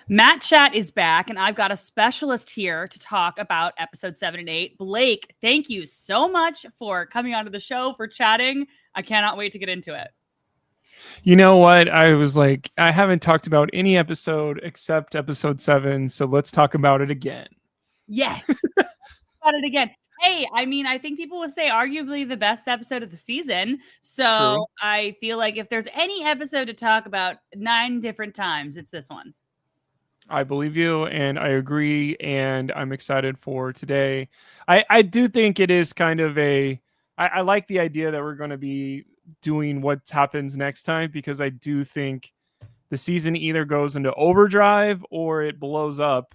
Matt Chat is back, and I've got a specialist here to talk about episode 7 and 8. Blake, thank you so much for coming onto the show, for chatting. I cannot wait to get into it. You know what? I was like, I haven't talked about any episode except episode 7, so let's talk about it again. Yes. About it again. Hey, I mean, I think people would say arguably the best episode of the season. So True. I feel like if there's any episode to talk about 9 different times, it's this one. I believe you, and I agree, and I'm excited for today. I do think it is kind of I like the idea that we're going to be doing what happens next time, because I do think the season either goes into overdrive or it blows up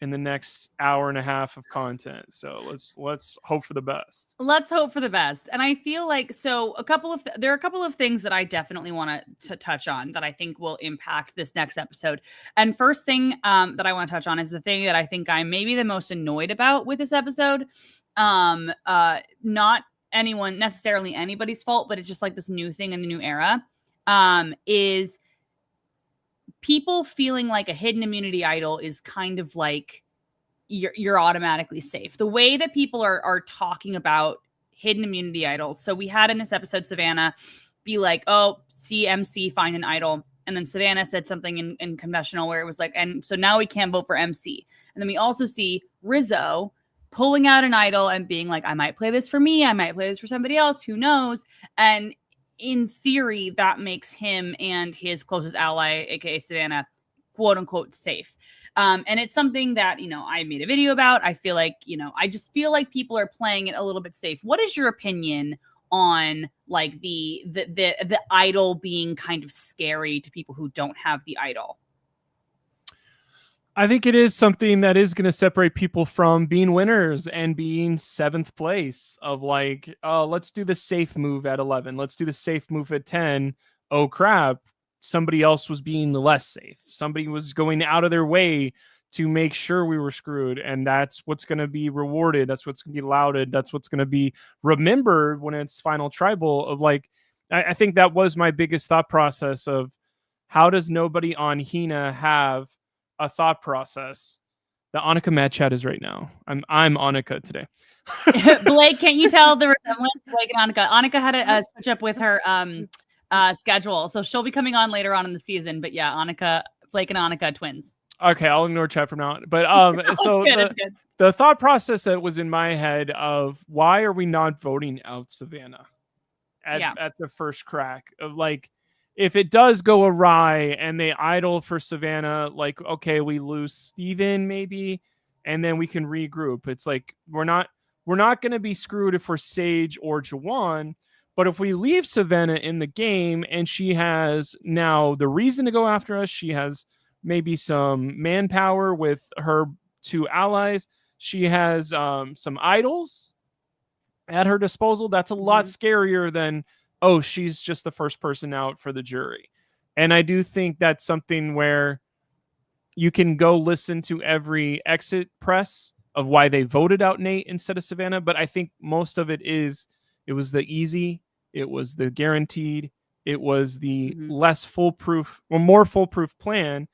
in the next hour and a half of content. So let's hope for the best. Let's hope for the best. And I feel like, so there are a couple of things that I definitely want to touch on that I think will impact this next episode. And first thing that I want to touch on is the thing that I think I'm maybe the most annoyed about with this episode. Not necessarily anybody's fault, but it's just like this new thing in the new era, is people feeling like a hidden immunity idol is kind of like you're automatically safe. The way that people are talking about hidden immunity idols. So we had in this episode Savannah be like, oh, MC, find an idol. And then Savannah said something in confessional where it was like, and so now we can't vote for MC. And then we also see Rizzo pulling out an idol and being like, I might play this for me. I might play this for somebody else. Who knows? And in theory, that makes him and his closest ally, aka Savannah, quote unquote safe. And it's something that, I made a video about. I feel like, I just feel like people are playing it a little bit safe. What is your opinion on like the idol being kind of scary to people who don't have the idol? I think it is something that is going to separate people from being winners and being 7th place of like, oh, let's do the safe move at 11. Let's do the safe move at 10. Oh, crap. Somebody else was being less safe. Somebody was going out of their way to make sure we were screwed. And that's what's going to be rewarded. That's what's going to be lauded. That's what's going to be remembered when it's final tribal of like, I think that was my biggest thought process of how does nobody on Hina have a thought process that Annika Mad Chat is right now. I'm Annika today. Blake, can't you tell the resemblance to Blake and Annika? Annika had a switch up with her schedule, so she'll be coming on later on in the season. But yeah, Blake and Annika, twins. Okay, I'll ignore chat from now on. But so the thought process that was in my head of why are we not voting out Savannah at the first crack of like, if it does go awry and they idle for Savannah, like, okay, we lose Steven maybe, and then we can regroup. It's like, we're not going to be screwed if we're Sage or Jawan, but if we leave Savannah in the game and she has now the reason to go after us, she has maybe some manpower with her 2 allies, she has some idols at her disposal, that's a lot scarier than, oh, she's just the first person out for the jury. And I do think that's something where you can go listen to every exit press of why they voted out Nate instead of Savannah. But I think most of it was the easy, it was the guaranteed, it was the less foolproof or more foolproof plan.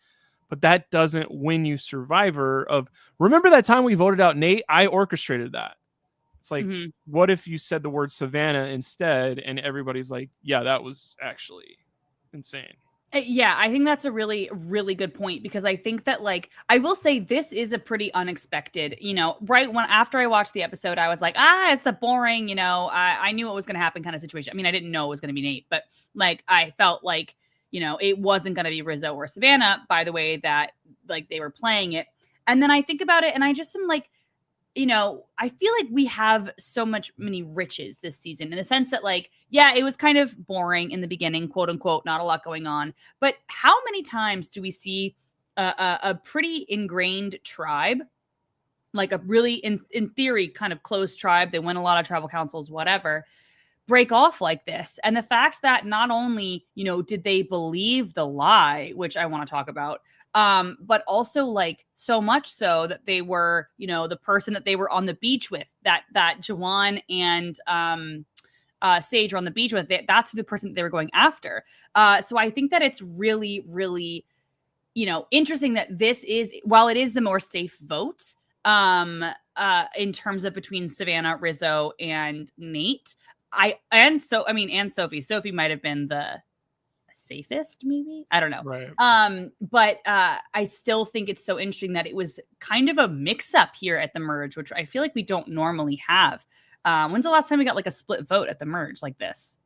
But that doesn't win you Survivor of, remember that time we voted out Nate? I orchestrated that. It's like, what if you said the word Savannah instead? And everybody's like, yeah, that was actually insane. Yeah, I think that's a really, really good point, because I think that, like, I will say this is a pretty unexpected, right when after I watched the episode, I was like, it's the boring, I knew what was going to happen kind of situation. I mean, I didn't know it was going to be Nate, but like, I felt like, it wasn't going to be Rizzo or Savannah by the way that like they were playing it. And then I think about it and I just am like, I feel like we have so many riches this season in the sense that, like, yeah, it was kind of boring in the beginning, quote unquote, not a lot going on. But how many times do we see a pretty ingrained tribe, like a really, in theory, kind of closed tribe? They win a lot of tribal councils, whatever, break off like this. And the fact that not only, did they believe the lie, which I want to talk about, but also like so much so that they were, the person that they were on the beach with, that Jawan and Sage were on the beach with, that's the person that they were going after. So I think that it's really, really, interesting that this is, while it is the more safe vote, in terms of between Savannah, Rizzo, and Nate, and Sophie. Sophie might have been the safest, maybe, I don't know, right. But I still think it's so interesting that it was kind of a mix-up here at the merge, which I feel like we don't normally have. When's the last time we got like a split vote at the merge like this?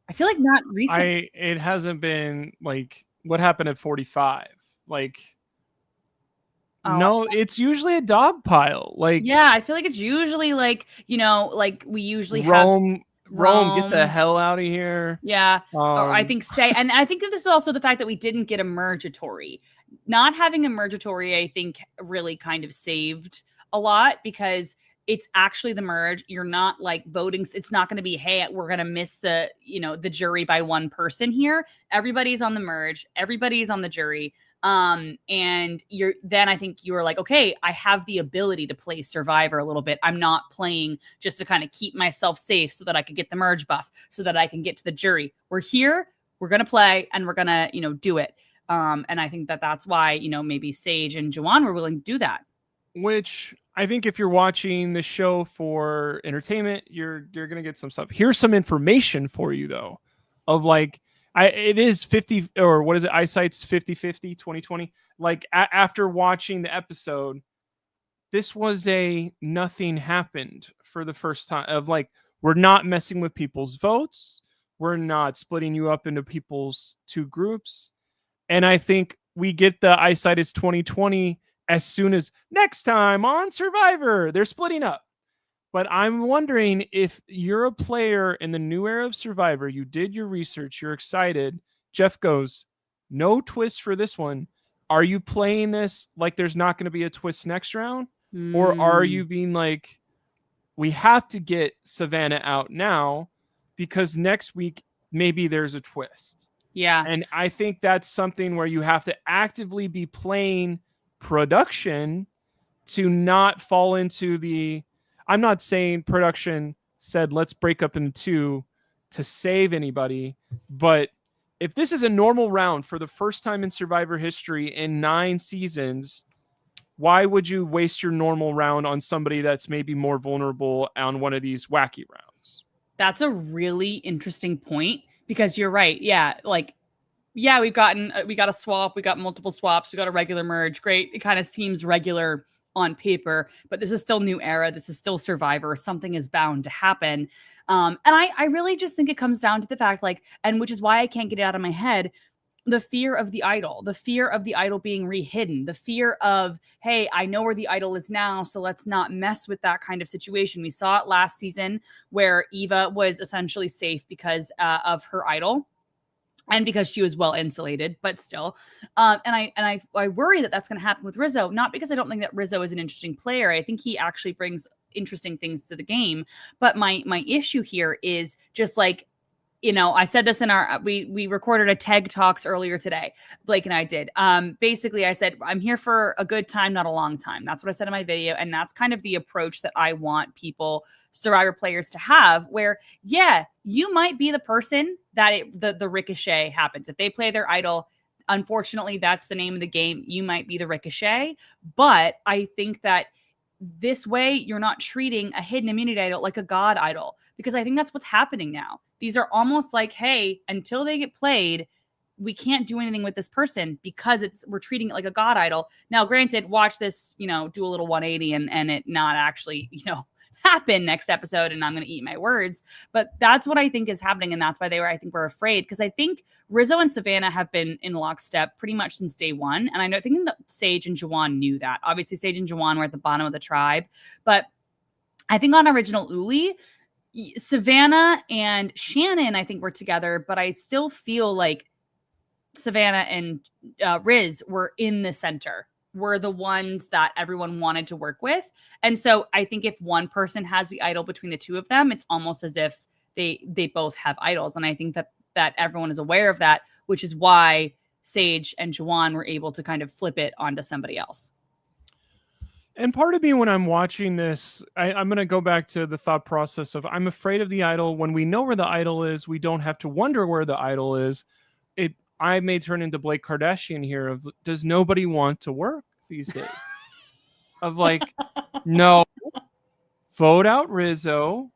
I feel like not recently. It hasn't been like what happened at 45. Like, no, it's usually a dog pile. Like, yeah, I feel like it's usually like, like we usually Rome, get the hell out of here. Yeah. Or I think and I think that this is also the fact that we didn't get a mergatory. Not having a mergatory, I think, really kind of saved a lot, because it's actually the merge. You're not like voting. It's not going to be, hey, we're going to miss the jury by one person here. Everybody's on the merge. Everybody's on the jury. And then I think you were like, okay, I have the ability to play Survivor a little bit. I'm not playing just to kind of keep myself safe so that I could get the merge buff, so that I can get to the jury. We're here, we're going to play, and we're going to, do it. And I think that that's why, maybe Sage and Juwan were willing to do that. Which I think if you're watching the show for entertainment, you're going to get some stuff. Here's some information for you though, of like, it is 50, or what is it? Eyesight's 50-50, 2020. Like after watching the episode, this was a nothing happened for the first time of like, we're not messing with people's votes. We're not splitting you up into people's two groups. And I think we get the Eyesight is 2020 as soon as next time on Survivor, they're splitting up. But I'm wondering if you're a player in the new era of Survivor, you did your research, you're excited. Jeff goes, no twist for this one. Are you playing this like there's not going to be a twist next round? Or are you being like, we have to get Savannah out now because next week maybe there's a twist? Yeah. And I think that's something where you have to actively be playing production to not fall into the, I'm not saying production said, let's break up into two to save anybody. But if this is a normal round for the first time in Survivor history in 9 seasons, why would you waste your normal round on somebody that's maybe more vulnerable on one of these wacky rounds? That's a really interesting point, because you're right. Yeah. Like, yeah, we got a swap. We got multiple swaps. We got a regular merge. Great. It kind of seems regular on paper, but this is still new era. This is still Survivor. Something is bound to happen. And I really just think it comes down to the fact, like, and which is why I can't get it out of my head, the fear of the idol being rehidden, the fear of, hey, I know where the idol is now, so let's not mess with that kind of situation. We saw it last season where Eva was essentially safe because of her idol. And because she was well insulated, but still, and I worry that that's going to happen with Rizzo. Not because I don't think that Rizzo is an interesting player. I think he actually brings interesting things to the game. But my issue here is just like, I said this in we recorded a Teg Talks earlier today. Blake and I did. Basically, I said, I'm here for a good time, not a long time. That's what I said in my video. And that's kind of the approach that I want Survivor players to have, where, yeah, you might be the person that the ricochet happens. If they play their idol, unfortunately, that's the name of the game. You might be the ricochet. But I think that this way, you're not treating a hidden immunity idol like a god idol, because I think that's what's happening now. These are almost like, hey, until they get played, we can't do anything with this person because we're treating it like a god idol. Now, granted, watch this, do a little 180 and it not actually, happen next episode, and I'm going to eat my words. But that's what I think is happening, and that's why I think we're afraid, because I think Rizzo and Savannah have been in lockstep pretty much since day one, and I think that Sage and Juwan knew that. Obviously, Sage and Juwan were at the bottom of the tribe, but I think on Original Uli, Savannah and Shannon, I think, were together, but I still feel like Savannah and Riz were in the center, were the ones that everyone wanted to work with. And so I think if one person has the idol between the two of them, it's almost as if they both have idols. And I think that everyone is aware of that, which is why Sage and Juwan were able to kind of flip it onto somebody else. And part of me, when I'm watching this, I'm going to go back to the thought process of, I'm afraid of the idol. When we know where the idol is, we don't have to wonder where the idol is. I may turn into Blake Kardashian here of, does nobody want to work these days? Of like, no, vote out Rizzo.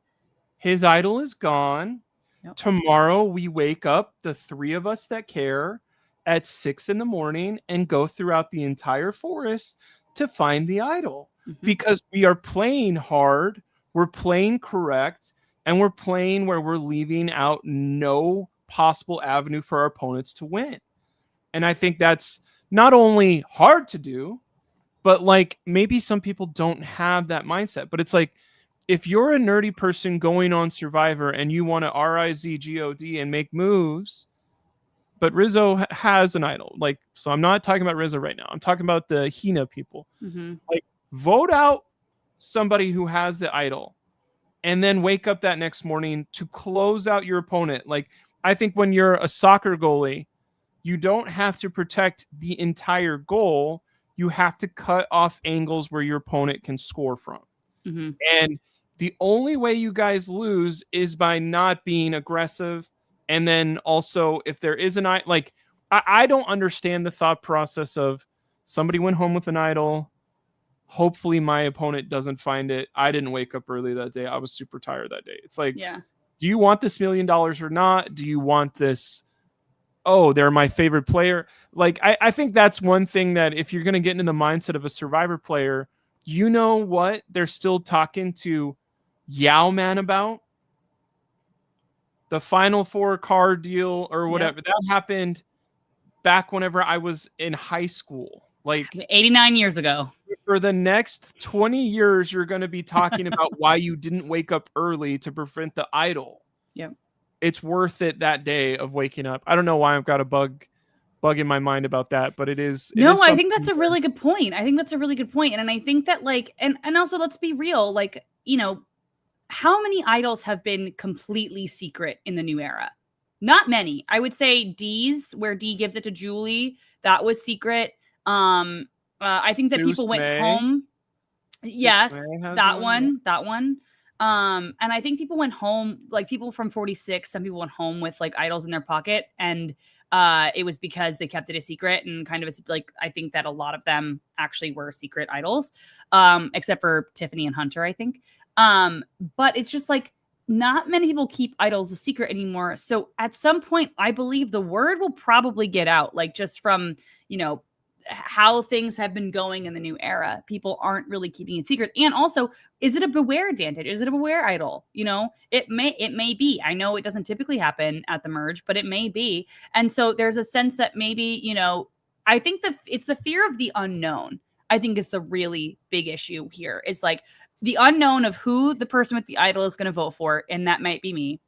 His idol is gone. Yep. Tomorrow we wake up, the three of us that care, at 6 a.m. and go throughout the entire forest to find the idol. Because we are playing hard, we're playing correct, and we're playing where we're leaving out no possible avenue for our opponents to win. And I think that's not only hard to do, but like maybe some people don't have that mindset. But it's like, if you're a nerdy person going on Survivor and you want to RIZGOD and make moves, but Rizzo has an idol. Like, so I'm not talking about Rizzo right now. I'm talking about the Hina people. Like, vote out somebody who has the idol and then wake up that next morning to close out your opponent. Like, I think when you're a soccer goalie, you don't have to protect the entire goal. You have to cut off angles where your opponent can score from. And the only way you guys lose is by not being aggressive. And then also, if there is an idol, like, I don't understand the thought process of somebody went home with an idol. Hopefully my opponent doesn't find it. I didn't wake up early that day. I was super tired that day. It's like, do you want this $1 million or not? Do you want this? Oh, they're my favorite player. Like, I think that's one thing that if you're going to get into the mindset of a Survivor player, you know what they're still talking to Yao Man about? The Final Four car deal or whatever. That happened back whenever I was in high school. Like 89 years ago. For the next 20 years, you're going to be talking about why you didn't wake up early to prevent the idol. Yep. It's worth it that day of waking up. I don't know why I've got a bug in my mind about that, but it is. I think that's a really good point. And I think that like, and also let's be real, like, you know, how many idols have been completely secret in the new era? Not many. I would say D's, where D gives it to Julie, that was secret. I think that people went home. Yes, that one. And I think people went home, like people from 46, some people went home with like idols in their pocket, and it was because they kept it a secret, and kind of like, I think that a lot of them actually were secret idols, except for Tiffany and Hunter, I think. But it's just like, not many people keep idols a secret anymore. So at some point, I believe the word will probably get out, like just from, you know, how things have been going in the new era. People aren't really keeping it secret. And also, is it a beware advantage? Is it a beware idol? You know, it may be. I know it doesn't typically happen at the merge, but it may be. And so there's a sense that maybe, you know, I think that it's the fear of the unknown. I think is the really big issue here. It's like the unknown of who the person with the idol is going to vote for, and that might be me.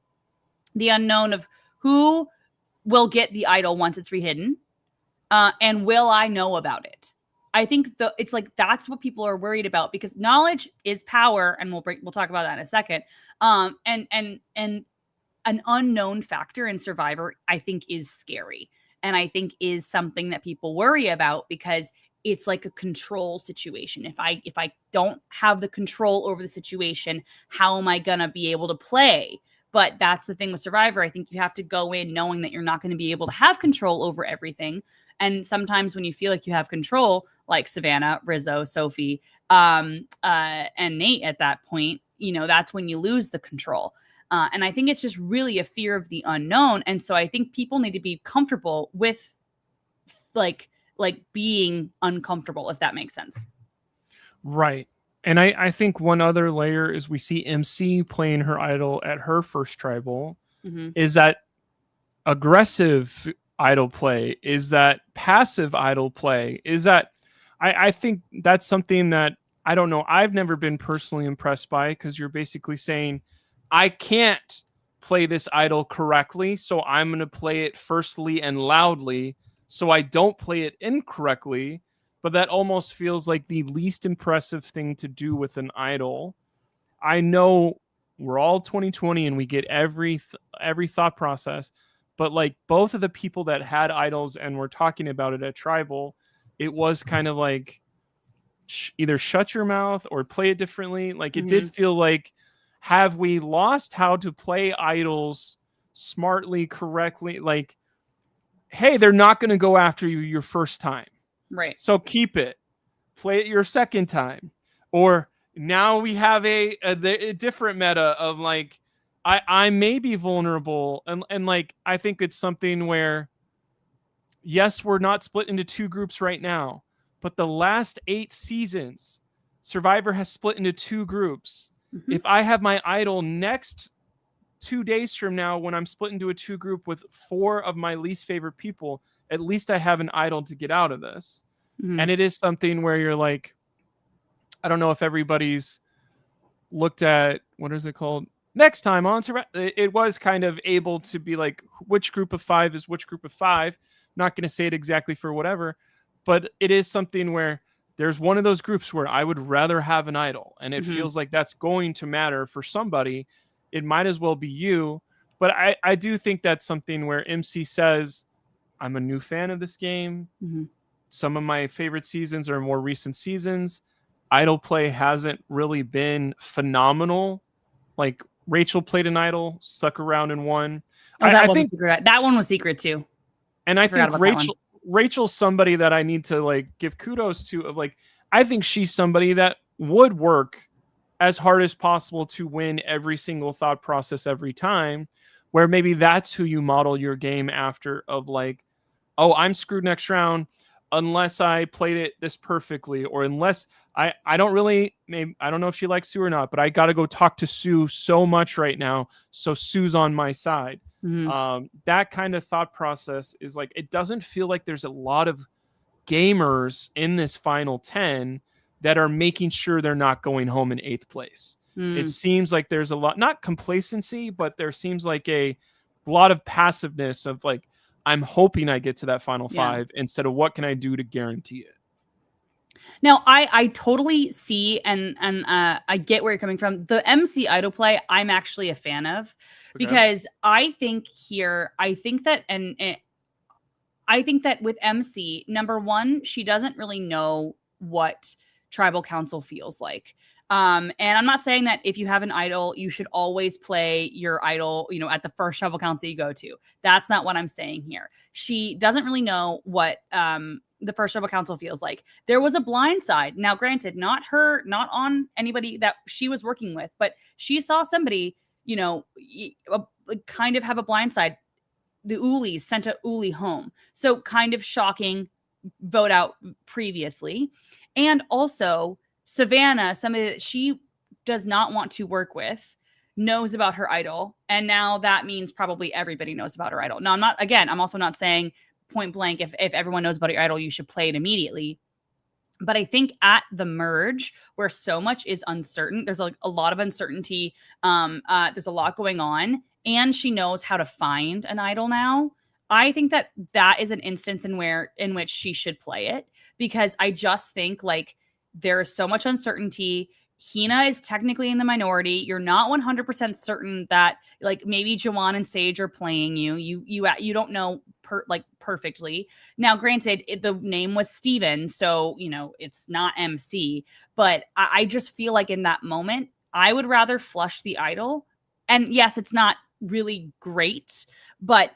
The unknown of who will get the idol once it's rehidden. And will I know about it? I think it's like that's what people are worried about, because knowledge is power, and we'll talk about that in a second. And an unknown factor in Survivor, I think, is scary, and I think is something that people worry about, because it's like a control situation. If I don't have the control over the situation, how am I gonna be able to play? But that's the thing with Survivor. I think you have to go in knowing that you're not going to be able to have control over everything. And sometimes when you feel like you have control, like Savannah, Rizzo, Sophie, and Nate at that point, you know, that's when you lose the control. And I think it's just really a fear of the unknown. And so I think people need to be comfortable with like being uncomfortable, if that makes sense. Right. And I think one other layer is we see MC playing her idol at her first tribal. Is that aggressive idol play? Is that passive idol play? Is that I think that's something that I don't know. I've never been personally impressed by, because you're basically saying, I can't play this idol correctly, so I'm going to play it firstly and loudly so I don't play it incorrectly. But that almost feels like the least impressive thing to do with an idol. I know we're all 2020 and we get every thought process, but like both of the people that had idols and were talking about it at Tribal, it was kind of like either shut your mouth or play it differently. Like it did feel like, have we lost how to play idols smartly, correctly? Like hey, they're not going to go after you your first time. Right. So keep it. Play it your second time. Or now we have a different meta of like, I may be vulnerable. And like, I think it's something where, yes, we're not split into two groups right now, but the last 8 seasons, Survivor has split into 2 groups. Mm-hmm. If I have my idol next 2 days from now, when I'm split into a 2 group with 4 of my least favorite people, at least I have an idol to get out of this. Mm-hmm. And it is something where you're like, I don't know if everybody's looked at, what is it called? Next time on Survivor, it was kind of able to be like, which group of 5 is which group of 5. Not going to say it exactly for whatever, but it is something where there's one of those groups where I would rather have an idol, and it feels like that's going to matter for somebody. It might as well be you. But I do think that's something where MC says, I'm a new fan of this game. Mm-hmm. Some of my favorite seasons are more recent seasons. Idol play hasn't really been phenomenal. Like, Rachel played an idol, stuck around and won. Oh, I think secret. That one was secret too. And I think Rachel's somebody that I need to like give kudos to. Of like, I think she's somebody that would work as hard as possible to win every single thought process every time. Where maybe that's who you model your game after. Of like, oh, I'm screwed next round unless I played it this perfectly, or unless I don't really, maybe I don't know if she likes Sue or not, but I got to go talk to Sue so much right now, so Sue's on my side. Mm-hmm. That kind of thought process is like, it doesn't feel like there's a lot of gamers in this final 10 that are making sure they're not going home in 8th place. It seems like there's a lot, not complacency, but there seems like a lot of passiveness of like, I'm hoping I get to that final 5 instead of what can I do to guarantee it. Now, I totally see and I get where you're coming from. The MC idol play, I'm actually a fan of, because I think that with MC, number one, she doesn't really know what tribal council feels like. And I'm not saying that if you have an idol, you should always play your idol, at the first tribal council you go to. That's not what I'm saying here. She doesn't really know what the first tribal council feels like. There was a blind side. Now, granted, not on anybody that she was working with, but she saw somebody, kind of have a blind side. The Ulis sent a Uli home. So kind of shocking, vote out previously. And also Savannah, somebody that she does not want to work with, knows about her idol. And now that means probably everybody knows about her idol. Now, I'm also not saying point blank, if everyone knows about your idol, you should play it immediately. But I think at the merge, where so much is uncertain, there's like a lot of uncertainty. There's a lot going on, and she knows how to find an idol now. I think that is an instance in which she should play it, because I just think like there is so much uncertainty. Hina is technically in the minority. You're not 100% certain that like maybe Jawan and Sage are playing you. You don't know perfectly. Now, granted, the name was Steven, so it's not MC. But I just feel like in that moment, I would rather flush the idol. And yes, it's not really great, but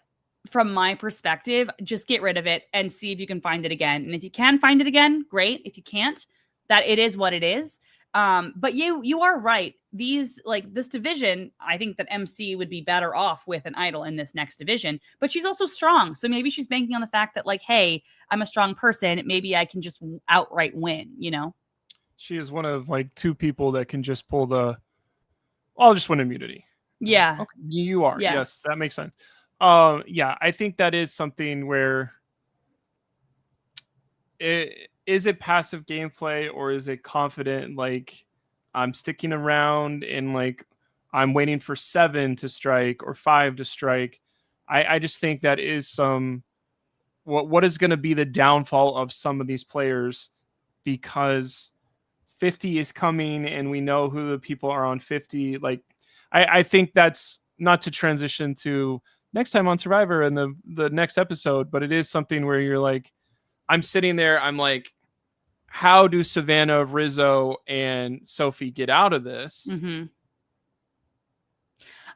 from my perspective, just get rid of it and see if you can find it again. And if you can find it again, great. If you can't, that it is what it is. But you are right. This division, I think that MC would be better off with an idol in this next division, but she's also strong. So maybe she's banking on the fact that like, hey, I'm a strong person. Maybe I can just outright win, She is one of like 2 people that can just pull I'll just win immunity. Yeah. Okay. You are. Yeah. Yes, that makes sense. I think that is something where is it passive gameplay, or is it confident? Like, I'm sticking around and like I'm waiting for 7 to strike or 5 to strike. I just think that is what is going to be the downfall of some of these players, because 50 is coming and we know who the people are on 50. Like, I think that's not to transition to next time on Survivor and the next episode, but it is something where you're like, I'm sitting there, I'm like, how do Savannah, Rizzo, and Sophie get out of this? Mm-hmm.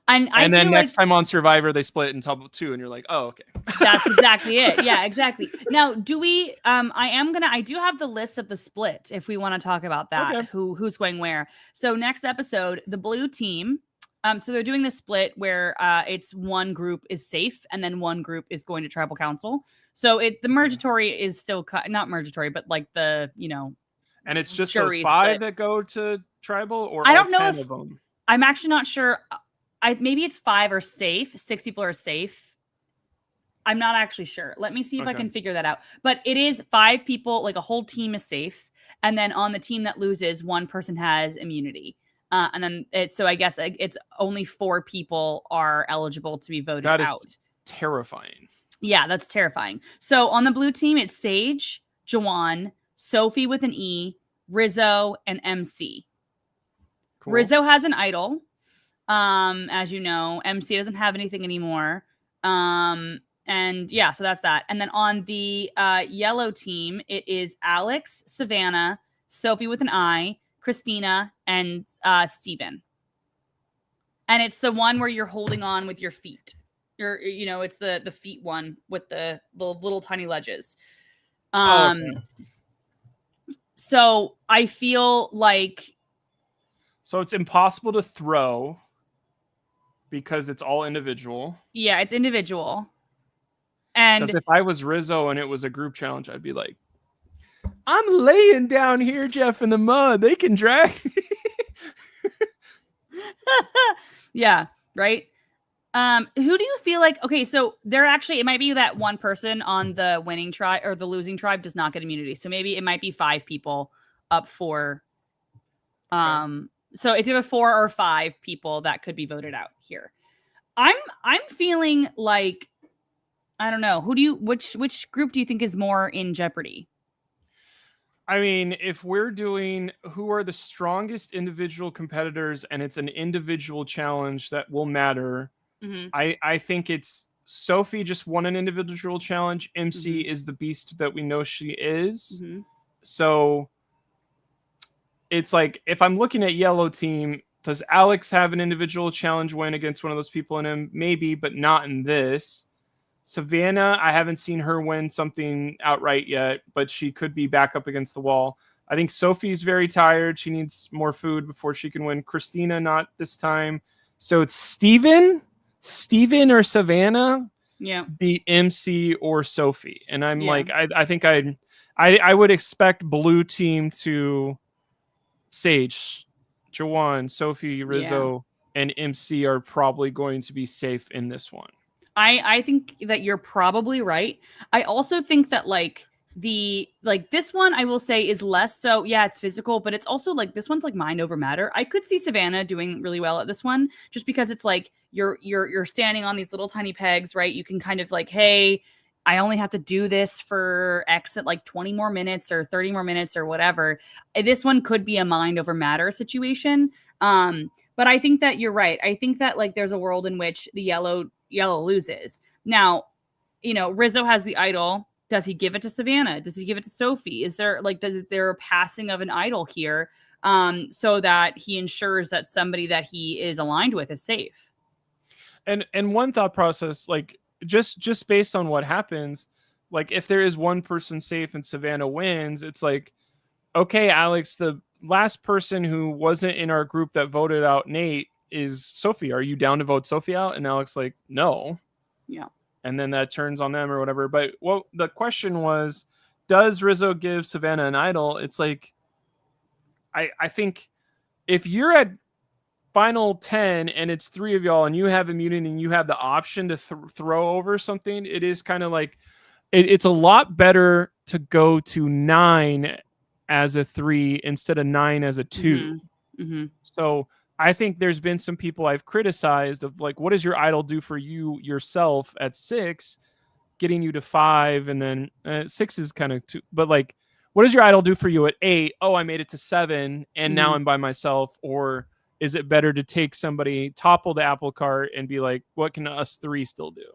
And then next time on Survivor, they split into 2, and you're like, oh, okay. That's exactly it. Yeah, exactly. Now, do we? I do have the list of the split if we want to talk about that. Okay. Who's going where? So next episode, the blue team. So they're doing the split where it's one group is safe and then one group is going to tribal council. So the mergatory is still not mergatory, but like the And it's just those 5 that go to tribal, or I don't know 10 of them. I'm actually not sure. Maybe it's 5 are safe. 6 people are safe. I'm not actually sure. Let me see if I can figure that out. But it is 5 people, like a whole team is safe. And then on the team that loses, one person has immunity. And then so I guess it's only 4 people are eligible to be voted out. That is terrifying. Yeah, that's terrifying. So on the blue team, it's Sage, Jawan, Sophie with an E, Rizzo, and MC. Cool. Rizzo has an idol. As you know, MC doesn't have anything anymore. And yeah, so that's that. And then on the yellow team, it is Alex, Savannah, Sophie with an I, Christina, and Steven. And it's the one where you're holding on with your feet. It's the feet one with the little tiny ledges. Okay. So I feel like. So it's impossible to throw because it's all individual. Yeah, it's individual. And because if I was Rizzo and it was a group challenge, I'd be like, I'm laying down here, Jeff, in the mud. They can drag me. Yeah, right. Who do you feel like? Okay, so it might be that one person on the winning tribe or the losing tribe does not get immunity. So maybe it might be 5 people up for. So it's either 4 or 5 people that could be voted out here. I'm feeling like, I don't know. Which group do you think is more in jeopardy? I mean, if we're doing who are the strongest individual competitors and it's an individual challenge that will matter, I think it's Sophie just won an individual challenge. MC is the beast that we know she is. So it's like, if I'm looking at yellow team, does Alex have an individual challenge win against one of those people in him? Maybe, but not in this. Savannah, I haven't seen her win something outright yet, but she could be back up against the wall. I think Sophie's very tired. She needs more food before she can win. Christina, not this time. So it's Steven or Savannah beat MC or Sophie. And I'm like, I think I would expect blue team to Sage, Jawan, Sophie, Rizzo, and MC are probably going to be safe in this one. I think that you're probably right. I also think that this one I will say is less so. Yeah, it's physical, but it's also like this one's like mind over matter. I could see Savannah doing really well at this one just because it's like you're standing on these little tiny pegs, right? You can kind of like, hey, I only have to do this for X at like 20 more minutes or 30 more minutes or whatever. This one could be a mind over matter situation. But I think that you're right. I think that like there's a world in which the yellow loses. Now, Rizzo has the idol. Does he give it to Savannah? Does he give it to Sophie? Is there a passing of an idol here so that he ensures that somebody that he is aligned with is safe? And one thought process, like just based on what happens, like if there is one person safe and Savannah wins, it's like, okay, Alex, the last person who wasn't in our group that voted out Nate is Sophie. Are you down to vote Sophie out? And Alex like, no. Yeah. And then that turns on them or whatever. But what the question was, does Rizzo give Savannah an idol? It's like, I think if you're at final 10 and it's 3 of y'all and you have immunity and you have the option to throw over something, it is kind of like, it's a lot better to go to 9 as a 3 instead of 9 as a 2. So I think there's been some people I've criticized of like, what does your idol do for you yourself at 6, getting you to 5, and then 6 is kind of 2. But like, what does your idol do for you at 8? Oh, I made it to 7, and now I'm by myself. Or is it better to take somebody, topple the apple cart, and be like, what can us 3 still do?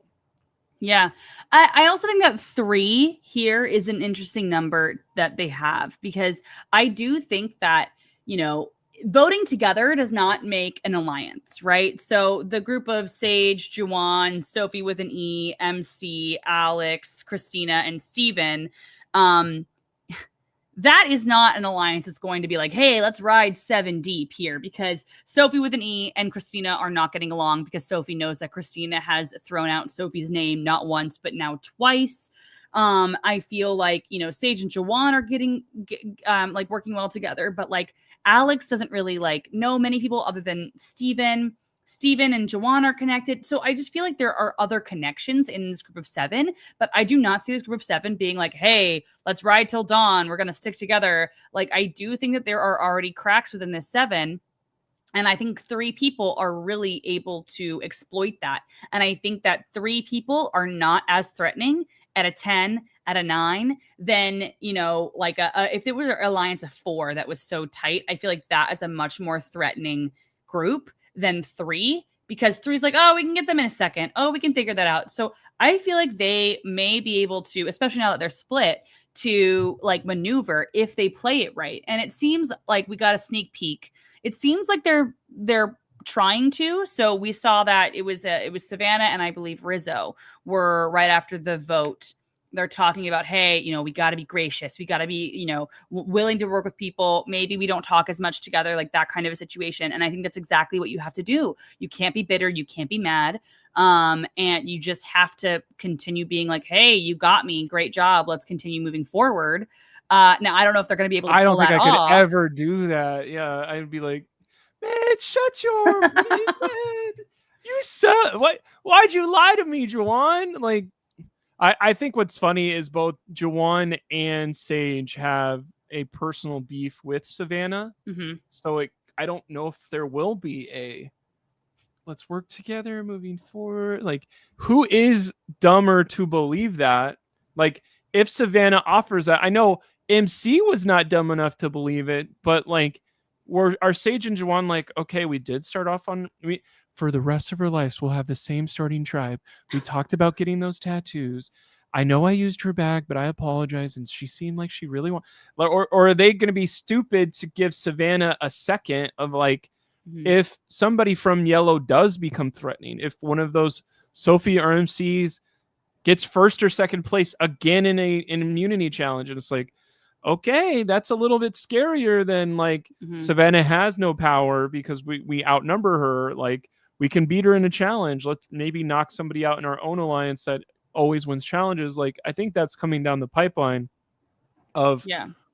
Yeah. I also think that 3 here is an interesting number that they have, because I do think that, voting together does not make an alliance, right? So the group of Sage, Juwan, Sophie with an E, MC, Alex, Christina, and Steven, that is not an alliance that's going to be like, hey, let's ride 7 deep here, because Sophie with an E and Christina are not getting along because Sophie knows that Christina has thrown out Sophie's name not once, but now twice. I feel like, Sage and Juwan are getting like working well together, but like Alex doesn't really like know many people other than Steven. Steven and Juwan are connected. So I just feel like there are other connections in this group of 7, but I do not see this group of 7 being like, hey, let's ride till dawn. We're going to stick together. Like, I do think that there are already cracks within this 7. And I think 3 people are really able to exploit that. And I think that 3 people are not as threatening at a 10, at a 9, then, like if it was an alliance of 4 that was so tight, I feel like that is a much more threatening group than 3, because 3 is like, oh, we can get them in a second. Oh, we can figure that out. So I feel like they may be able to, especially now that they're split, to like maneuver if they play it right. And it seems like we got a sneak peek. It seems like they're trying to. So we saw that it was Savannah and I believe Rizzo were right after the vote. They're talking about, hey, we got to be gracious. We got to be, willing to work with people. Maybe we don't talk as much together, like that kind of a situation. And I think that's exactly what you have to do. You can't be bitter. You can't be mad. And you just have to continue being like, hey, you got me. Great job. Let's continue moving forward. Now, I don't know if they're going to be able to pull that off. I don't think I could ever do that. Yeah, I'd be like, man, shut your man. You suck. Why'd you lie to me, Juwan? Like, I think what's funny is both Juwan and Sage have a personal beef with Savannah. Mm-hmm. So I don't know if there will be a let's work together moving forward. Like, who is dumber to believe that? Like, if Savannah offers that, I know MC was not dumb enough to believe it, but like, are Sage and Juwan like, okay, we did start off for the rest of our lives, we'll have the same starting tribe. We talked about getting those tattoos. I know I used her bag, but I apologize. And she seemed like she really or are they going to be stupid to give Savannah a second of like, if somebody from Yellow does become threatening, if one of those Sophie or MCs gets first or second place again in an immunity challenge, and it's like, okay, that's a little bit scarier than like Savannah has no power because we outnumber her. Like, we can beat her in a challenge. Let's maybe knock somebody out in our own alliance that always wins challenges. Like, I think that's coming down the pipeline of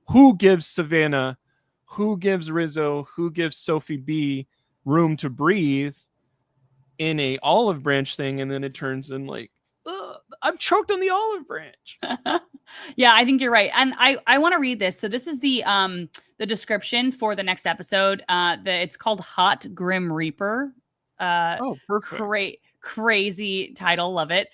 who gives Savannah, who gives Rizzo, who gives Sophie B room to breathe in a olive branch thing. And then it turns in like, I'm choked on the olive branch. Yeah, I think you're right. And I want to read this. So this is the description for the next episode. It's called Hot Grim Reaper. Perfect. Crazy title. Love it.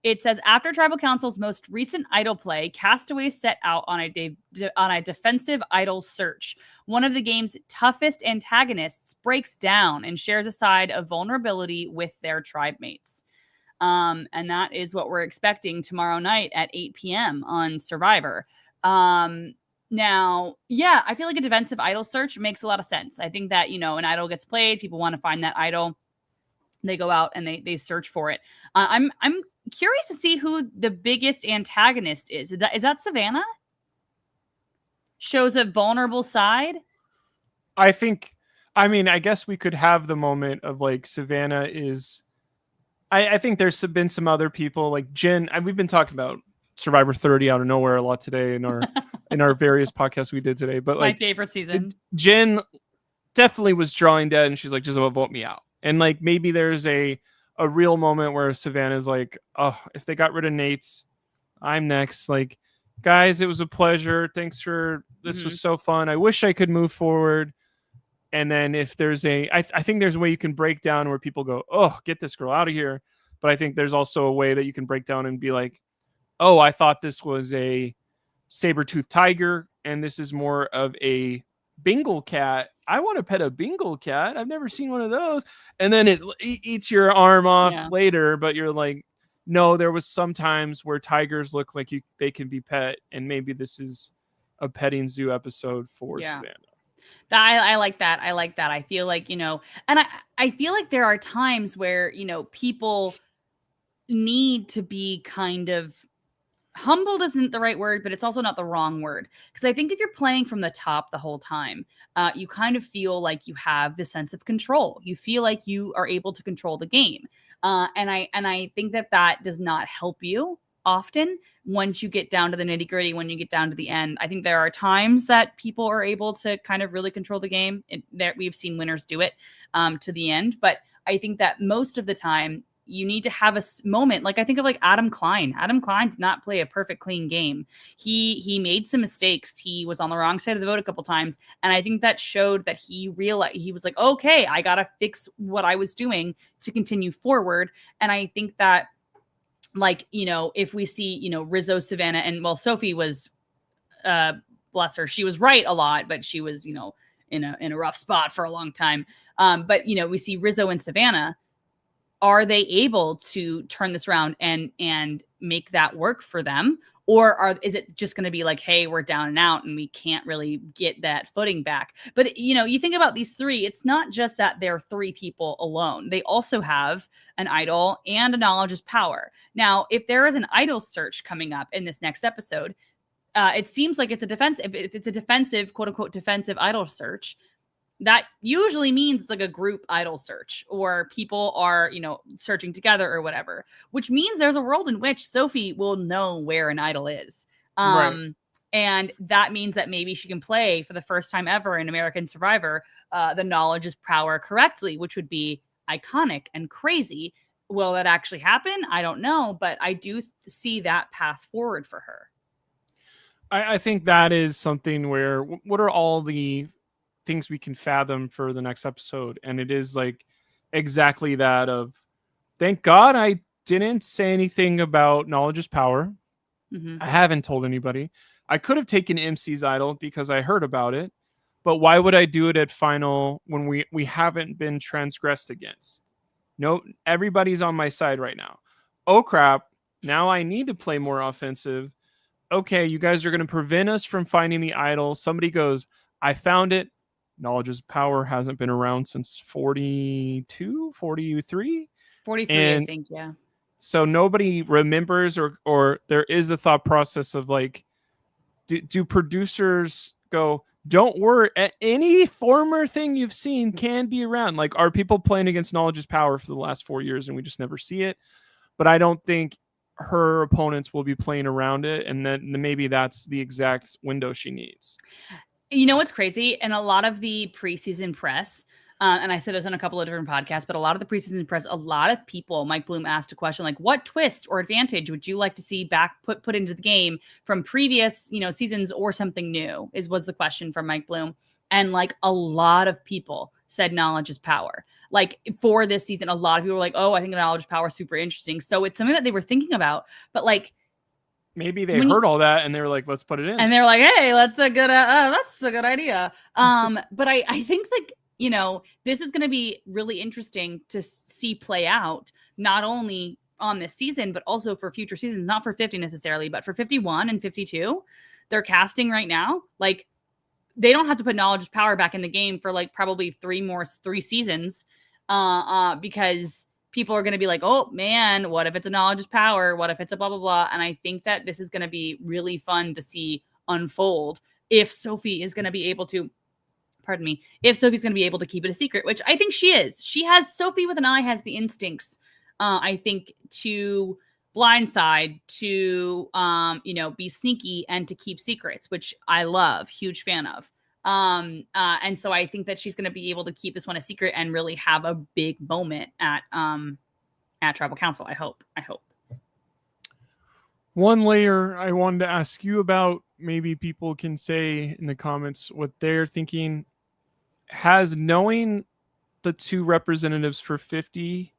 It says, after Tribal Council's most recent idol play, castaways set out on a defensive idol search. One of the game's toughest antagonists breaks down and shares a side of vulnerability with their tribe mates. And that is what we're expecting tomorrow night at 8 p.m. on Survivor. Now, yeah, I feel like a defensive idol search makes a lot of sense. I think that, an idol gets played, people want to find that idol, they go out and they search for it. I'm curious to see who the biggest antagonist is. Is that Savannah? Shows a vulnerable side? I guess we could have the moment of like Savannah is... I think there's been some other people like Jen. We've been talking about Survivor 30 out of nowhere a lot today in our various podcasts we did today. But like, my favorite season, Jen definitely was drawing dead, and she's like, just vote me out. And like, maybe there's a real moment where Savannah's like, oh, if they got rid of Nate, I'm next. Like, guys, it was a pleasure. Thanks for this. Was so fun. I wish I could move forward. And then if there's I think there's a way you can break down where people go, oh, get this girl out of here. But I think there's also a way that you can break down and be like, oh, I thought this was a saber-toothed tiger, and this is more of a Bengal cat. I want to pet a Bengal cat. I've never seen one of those. And then it eats your arm off later, but you're like, no, there was some times where tigers look like they can be pet, and maybe this is a petting zoo episode for Savannah. I like that. I like that. I feel like, and I feel like there are times where, people need to be kind of humbled isn't the right word, but it's also not the wrong word. Because I think if you're playing from the top the whole time, you kind of feel like you have the sense of control. You feel like you are able to control the game. And I think that does not help you often once you get down to the nitty gritty, when you get down to the end. I think there are times that people are able to kind of really control the game. We've seen winners do it to the end. But I think that most of the time, you need to have a moment. Like I think of like Adam Klein. Adam Klein did not play a perfect, clean game. He made some mistakes. He was on the wrong side of the vote a couple times. And I think that showed that he realized, he was like, okay, I got to fix what I was doing to continue forward. And I think that, like, if we see, Rizzo, Savannah, and well, Sophie was, bless her, she was right a lot, but she was, in a rough spot for a long time. But, we see Rizzo and Savannah. Are they able to turn this around and make that work for them? Or is it just going to be like, hey, we're down and out and we can't really get that footing back? But, you think about these three, it's not just that they're three people alone. They also have an idol and a knowledge is power. Now, if there is an idol search coming up in this next episode, it seems like it's a defensive, if it's a defensive, quote unquote, defensive idol search, that usually means like a group idol search, or people are, searching together or whatever, which means there's a world in which Sophie will know where an idol is. Right. And that means that maybe she can play for the first time ever in American Survivor, the knowledge is power correctly, which would be iconic and crazy. Will that actually happen? I don't know, but I do see that path forward for her. I think that is something where, what are all the things we can fathom for the next episode? And it is like exactly that of, thank God I didn't say anything about knowledge is power. Mm-hmm. I haven't told anybody. I could have taken MC's idol because I heard about it, but why would I do it at final when we haven't been transgressed against? No, everybody's on my side right now. Oh crap, now I need to play more offensive. Okay, you guys are going to prevent us from finding the idol. Somebody goes, I found it. Knowledge is power hasn't been around since 42, 43? 43, and I think, yeah. So nobody remembers, or there is a thought process of like, do producers go, don't worry, any former thing you've seen can be around. Like, are people playing against knowledge is power for the last 4 years and we just never see it? But I don't think her opponents will be playing around it, and then maybe that's the exact window she needs. You know what's crazy? And a lot of the preseason press, and I said this on a couple of different podcasts, but a lot of the preseason press, a lot of people, Mike Bloom asked a question like, what twist or advantage would you like to see back put into the game from previous, seasons, or something new was the question from Mike Bloom. And like a lot of people said knowledge is power. Like for this season, a lot of people were like, oh, I think knowledge is power is super interesting. So it's something that they were thinking about, but like, maybe they heard all that and they were like, let's put it in. And they're like, hey, that's a good idea. But I think like, this is going to be really interesting to see play out, not only on this season, but also for future seasons, not for 50 necessarily, but for 51 and 52, they're casting right now. Like they don't have to put knowledge is power back in the game for like probably three seasons, because people are going to be like, oh man, what if it's a knowledge is power? What if it's a blah, blah, blah? And I think that this is going to be really fun to see unfold if Sophie is going to be able to, if Sophie's going to be able to keep it a secret, which I think she is. Sophie with an eye has the instincts, I think, to blindside, to, be sneaky and to keep secrets, which I love, huge fan of. And so I think that she's going to be able to keep this one a secret and really have a big moment at Tribal Council. I hope. One layer I wanted to ask you about, maybe people can say in the comments what they're thinking. Has knowing the two representatives for 50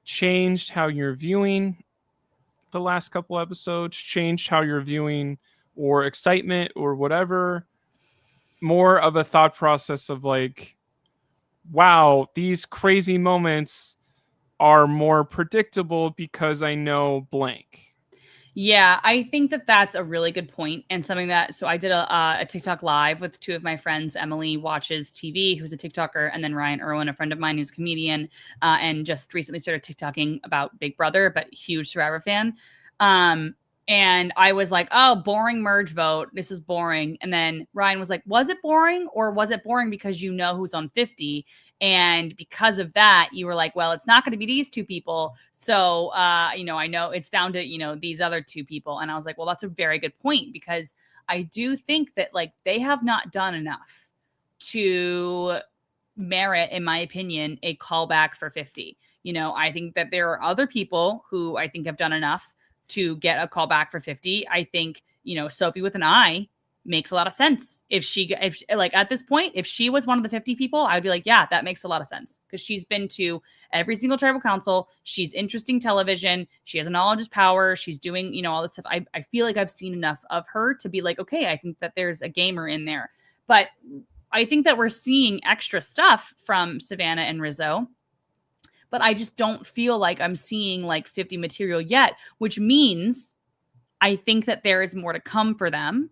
changed how you're viewing the last couple episodes, changed how you're viewing, or excitement or whatever? More of a thought process of like, wow, these crazy moments are more predictable because I know blank. Yeah, I think that that's a really good point, and something that, so I did a TikTok live with two of my friends. Emily watches TV, who's a TikToker, and then Ryan Irwin, a friend of mine who's a comedian, and just recently started TikToking about Big Brother, but huge Survivor fan. Um, and I was like, oh, boring merge vote. This is boring. And then Ryan was like, was it boring, or was it boring because you know who's on 50? And because of that, you were like, well, it's not going to be these two people. So, I know it's down to, these other two people. And I was like, well, that's a very good point, because I do think that like they have not done enough to merit, in my opinion, a callback for 50. I think that there are other people who I think have done enough to get a callback for 50. I think, Sophie with an I makes a lot of sense. If like at this point, if she was one of the 50 people, I'd be like, yeah, that makes a lot of sense, because she's been to every single tribal council. She's interesting television. She has a knowledge is power. She's doing, all this stuff. I feel like I've seen enough of her to be like, okay, I think that there's a gamer in there. But I think that we're seeing extra stuff from Savannah and Rizzo, but I just don't feel like I'm seeing like 50 material yet, which means I think that there is more to come for them,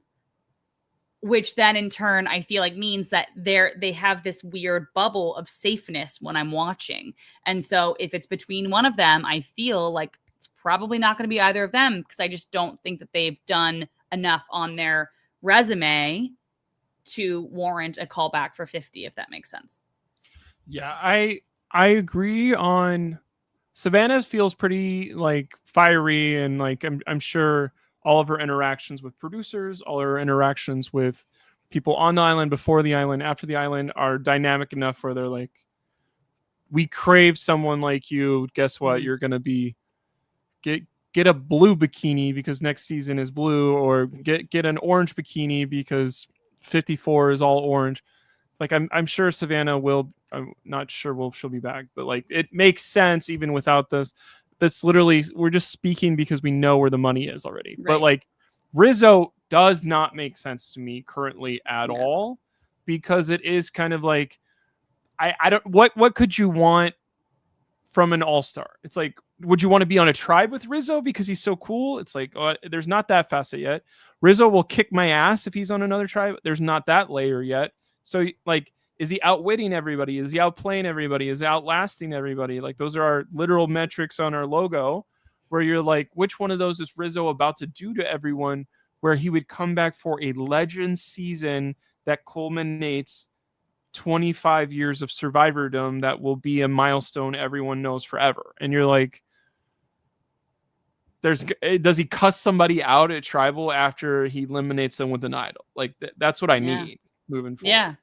which then in turn I feel like means that they have this weird bubble of safeness when I'm watching. And so if it's between one of them, I feel like it's probably not going to be either of them, because I just don't think that they've done enough on their resume to warrant a callback for 50, if that makes sense. Yeah, I agree on Savannah. Feels pretty like fiery, and like I'm sure all of her interactions with producers, all her interactions with people on the island, before the island, after the island, are dynamic enough where they're like, we crave someone like you. Guess what? You're gonna be get a blue bikini because next season is blue, or get an orange bikini because 54 is all orange. Like I'm sure Savannah will. I'm not sure she'll be back, but like it makes sense even without this. That's literally, we're just speaking because we know where the money is already. Right. But like Rizzo does not make sense to me currently at all, because it is kind of like I don't what could you want from an all-star? It's like, would you want to be on a tribe with Rizzo because he's so cool? It's like, there's not that facet yet. Rizzo will kick my ass if he's on another tribe. There's not that layer yet. So like, is he outwitting everybody? Is he outplaying everybody? Is he outlasting everybody? Like, those are our literal metrics on our logo, where you're like, which one of those is Rizzo about to do to everyone, where he would come back for a legend season that culminates 25 years of survivordom that will be a milestone everyone knows forever. And you're like, does he cuss somebody out at tribal after he eliminates them with an idol? Like that's what I need moving forward. Yeah.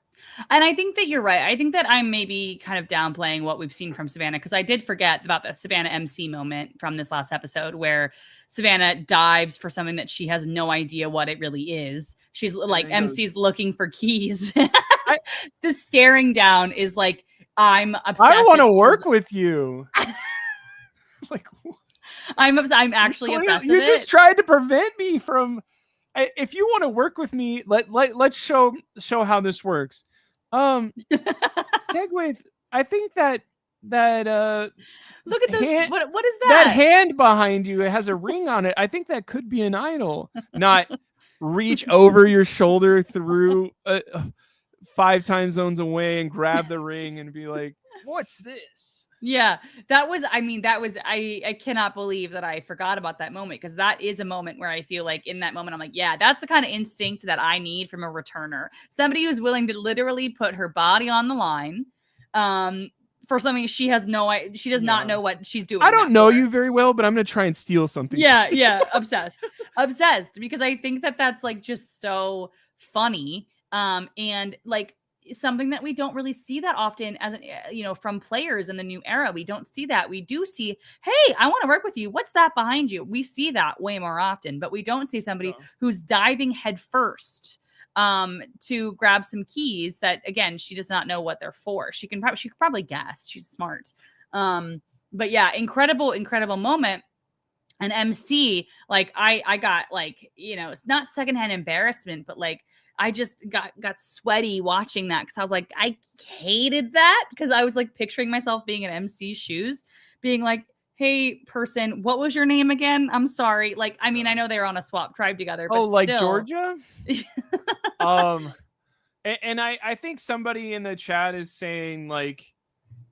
And I think that you're right. I think that I'm maybe kind of downplaying what we've seen from Savannah, because I did forget about the Savannah MC moment from this last episode, where Savannah dives for something that she has no idea what it really is. She's like, MC's looking for keys. The staring down is like, I'm obsessed. I want to work with you. Like, I'm actually obsessed with it. You just tried to prevent me from. If you want to work with me, let's show how this works. Tegwyth, I think that look at this. What is that? That hand behind you, it has a ring on it. I think that could be an idol. Not reach over your shoulder through 5 time zones away and grab the ring and be like, what's this? Yeah, I cannot believe that I forgot about that moment, because that is a moment where I feel like in that moment, I'm like, yeah, that's the kind of instinct that I need from a returner. Somebody who's willing to literally put her body on the line for something she does not know what she's doing. I don't know you very well, but I'm going to try and steal something. Yeah. Obsessed, because I think that that's like just so funny. And like, something that we don't really see that often as from players in the new era. We don't see that. We do see, hey, I want to work with you. What's that behind you? We see that way more often, but we don't see somebody who's diving headfirst to grab some keys that, again, she does not know what they're for. She could probably guess. She's smart. But yeah, incredible moment. An MC, like I got like, it's not secondhand embarrassment, but like I just got sweaty watching that, because I was like, I hated that, because I was like picturing myself being in MC's shoes, being like, hey person, what was your name again? I'm sorry. Like, I mean, I know they're on a swap tribe together, but like still. Georgia. And I think somebody in the chat is saying like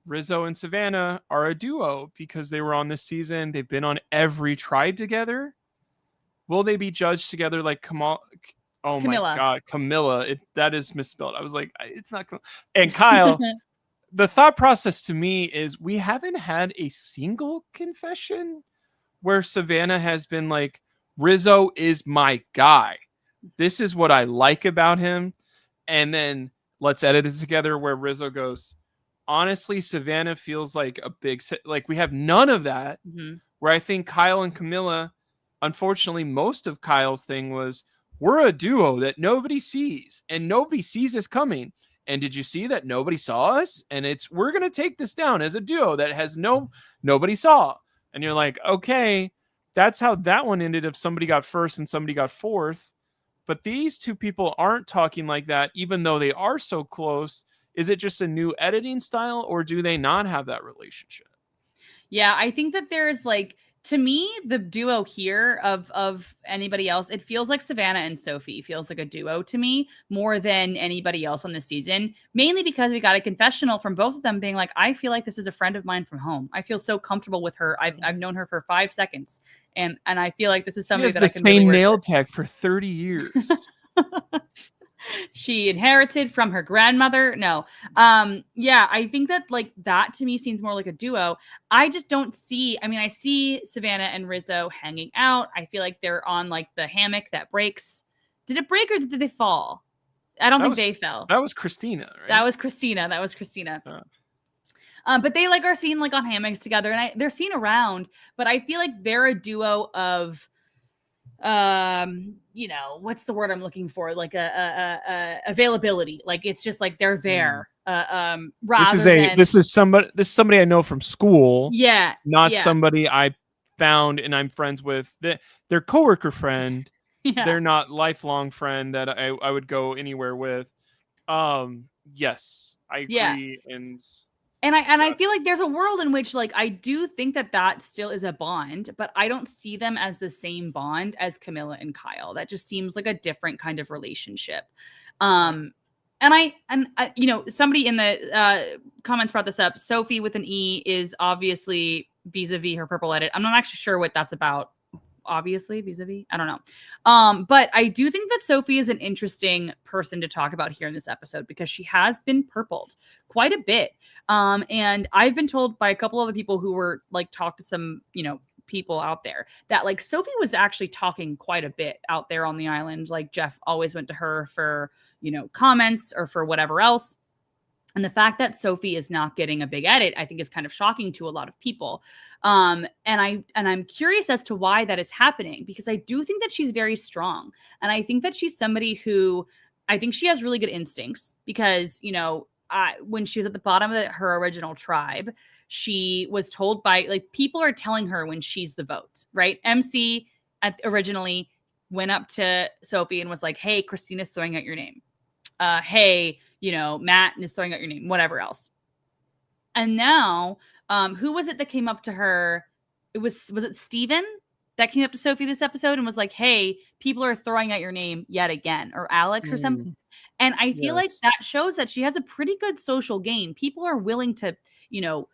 Rizzo and Savannah are a duo because they were on this season. They've been on every tribe together. Will they be judged together like Kamal? Oh Camilla. My God, Camilla. That is misspelled. I was like, it's not. And Kyle, the thought process to me is we haven't had a single confession where Savannah has been like, Rizzo is my guy. This is what I like about him. And then let's edit it together where Rizzo goes, honestly, Savannah feels like a big, like we have none of that. Mm-hmm. Where I think Kyle and Camilla, unfortunately, most of Kyle's thing was, we're a duo that nobody sees and nobody sees us coming. And did you see that nobody saw us? And we're going to take this down as a duo that has nobody saw. And you're like, okay, that's how that one ended. If somebody got first and somebody got fourth. But these two people aren't talking like that, even though they are so close. Is it just a new editing style, or do they not have that relationship? Yeah, I think that there's like, to me, the duo here of anybody else, it feels like Savannah and Sophie feels like a duo to me more than anybody else on this season, mainly because we got a confessional from both of them being like, I feel like this is a friend of mine from home. I feel so comfortable with her. I've known her for 5 seconds. And I feel like this is somebody that I can really work with. Nail tech for 30 years. She inherited from her grandmother. No. Yeah, I think that like that to me seems more like a duo. I just don't see, I mean, I see Savannah and Rizzo hanging out. I feel like they're on like the hammock that breaks. Did it break or did they fall? I don't think they fell. That was Christina, right? That was Christina. But they like are seen like on hammocks together, and they're seen around, but I feel like they're a duo of you know, what's the word I'm looking for? Like a availability. Like it's just like they're there. This is somebody I know from school. Yeah. Not somebody I found and I'm friends with. Their coworker friend. Yeah. They're not lifelong friend that I would go anywhere with. Yes, I agree. Yeah. And I feel like there's a world in which like I do think that still is a bond, but I don't see them as the same bond as Camilla and Kyle. That just seems like a different kind of relationship. And I you know, somebody in the comments brought this up. Sophie with an E is obviously vis-a-vis her purple edit. I'm not actually sure what that's about. Obviously vis-a-vis, I don't know. But I do think that Sophie is an interesting person to talk about here in this episode because she has been purpled quite a bit. And I've been told by a couple other people who were like talk to some, you know, people out there that like Sophie was actually talking quite a bit out there on the island. Like Jeff always went to her for, you know, comments or for whatever else. And the fact that Sophie is not getting a big edit, I think is kind of shocking to a lot of people. And I'm curious as to why that is happening, because I do think that she's very strong. And I think that she's somebody who, I think she has really good instincts because, you know, when she was at the bottom of her original tribe, she was told by like people are telling her when she's the vote, right? MC originally went up to Sophie and was like, hey, Christina's throwing out your name. Hey, you know, Matt is throwing out your name, whatever else. And now, who was it that came up to her? Was it Steven that came up to Sophie this episode and was like, hey, people are throwing out your name yet again, or Alex or something. And I feel like that shows that she has a pretty good social game. People are willing to, you know,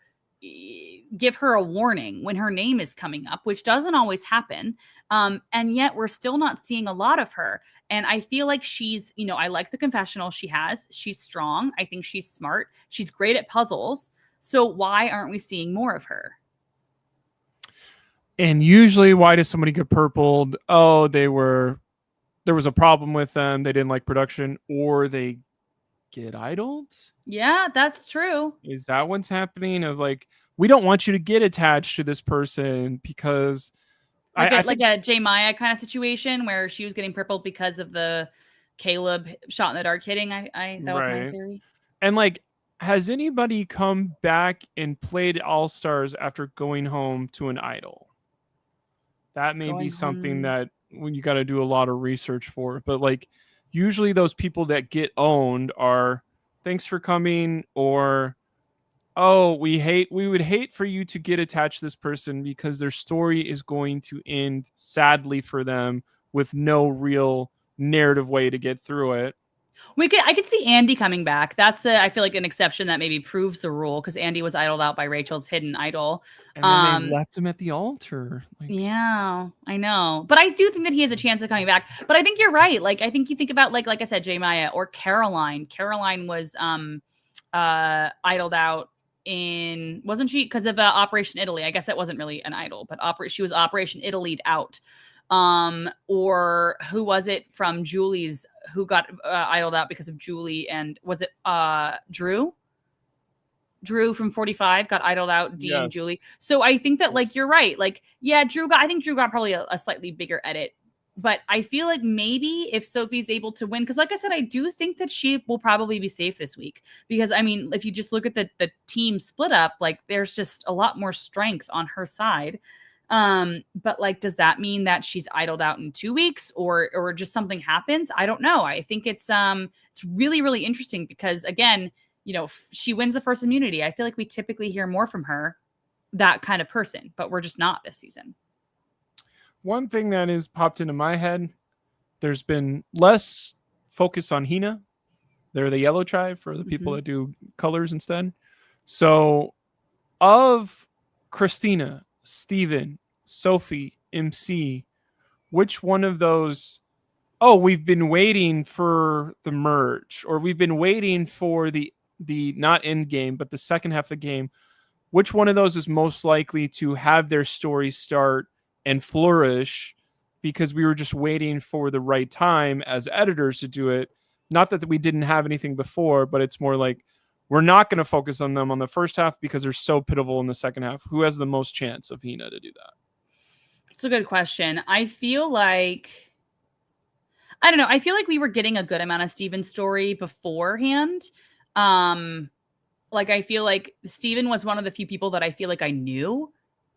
give her a warning when her name is coming up, which doesn't always happen. And yet we're still not seeing a lot of her. And I feel like she's, you know, I like the confessional she has. She's strong. I think she's smart. She's great at puzzles. So why aren't we seeing more of her? And usually why does somebody get purpled? Oh, there was a problem with them. They didn't like production, or they get idled. Yeah, that's true. Is that what's happening? Of like, we don't want you to get attached to this person because like a J Maya kind of situation where she was getting purpled because of the Caleb shot in the dark hitting. That was my theory. And like, has anybody come back and played All-Stars after going home to an idol? That may be something that when you got to do a lot of research for, but like usually those people that get owned are thanks for coming, or oh, we would hate for you to get attached to this person because their story is going to end sadly for them with no real narrative way to get through it. I could see Andy coming back. That's I feel like an exception that maybe proves the rule, because Andy was idled out by Rachel's hidden idol. And then they left him at the altar. Yeah, I know. But I do think that he has a chance of coming back. But I think you're right. Like, I think you think about like I said, J. Maya or Caroline. Caroline was idled out wasn't she, because of Operation Italy? I guess that wasn't really an idol, but she was Operation Italy'd out. Or who was it from Julie's who got idled out because of Julie, and was it Drew from 45 got idled out, Dee and Julie. So I think that like you're right, like I think Drew got probably a slightly bigger edit, but I feel like maybe if Sophie's able to win, because like I said, I do think that she will probably be safe this week, because I mean, if you just look at the team split up, like there's just a lot more strength on her side. But like, does that mean that she's idled out in 2 weeks, or just something happens? I don't know. I think it's really, really interesting, because again, she wins the first immunity. I feel like we typically hear more from her, that kind of person, but we're just not this season. One thing that has popped into my head, there's been less focus on Hina. They're the yellow tribe for the people that do colors instead. So of Christina, Steven, Sophie, MC, which one of those, we've been waiting for the merge, or we've been waiting for the not end game, but the second half of the game, which one of those is most likely to have their story start and flourish because we were just waiting for the right time as editors to do it? Not that we didn't have anything before, but it's more like we're not going to focus on them on the first half because they're so pivotal in the second half. Who has the most chance of Hina to do that? It's a good question. I feel like, I don't know. I feel like we were getting a good amount of Steven's story beforehand. Like I feel like Steven was one of the few people that I feel like I knew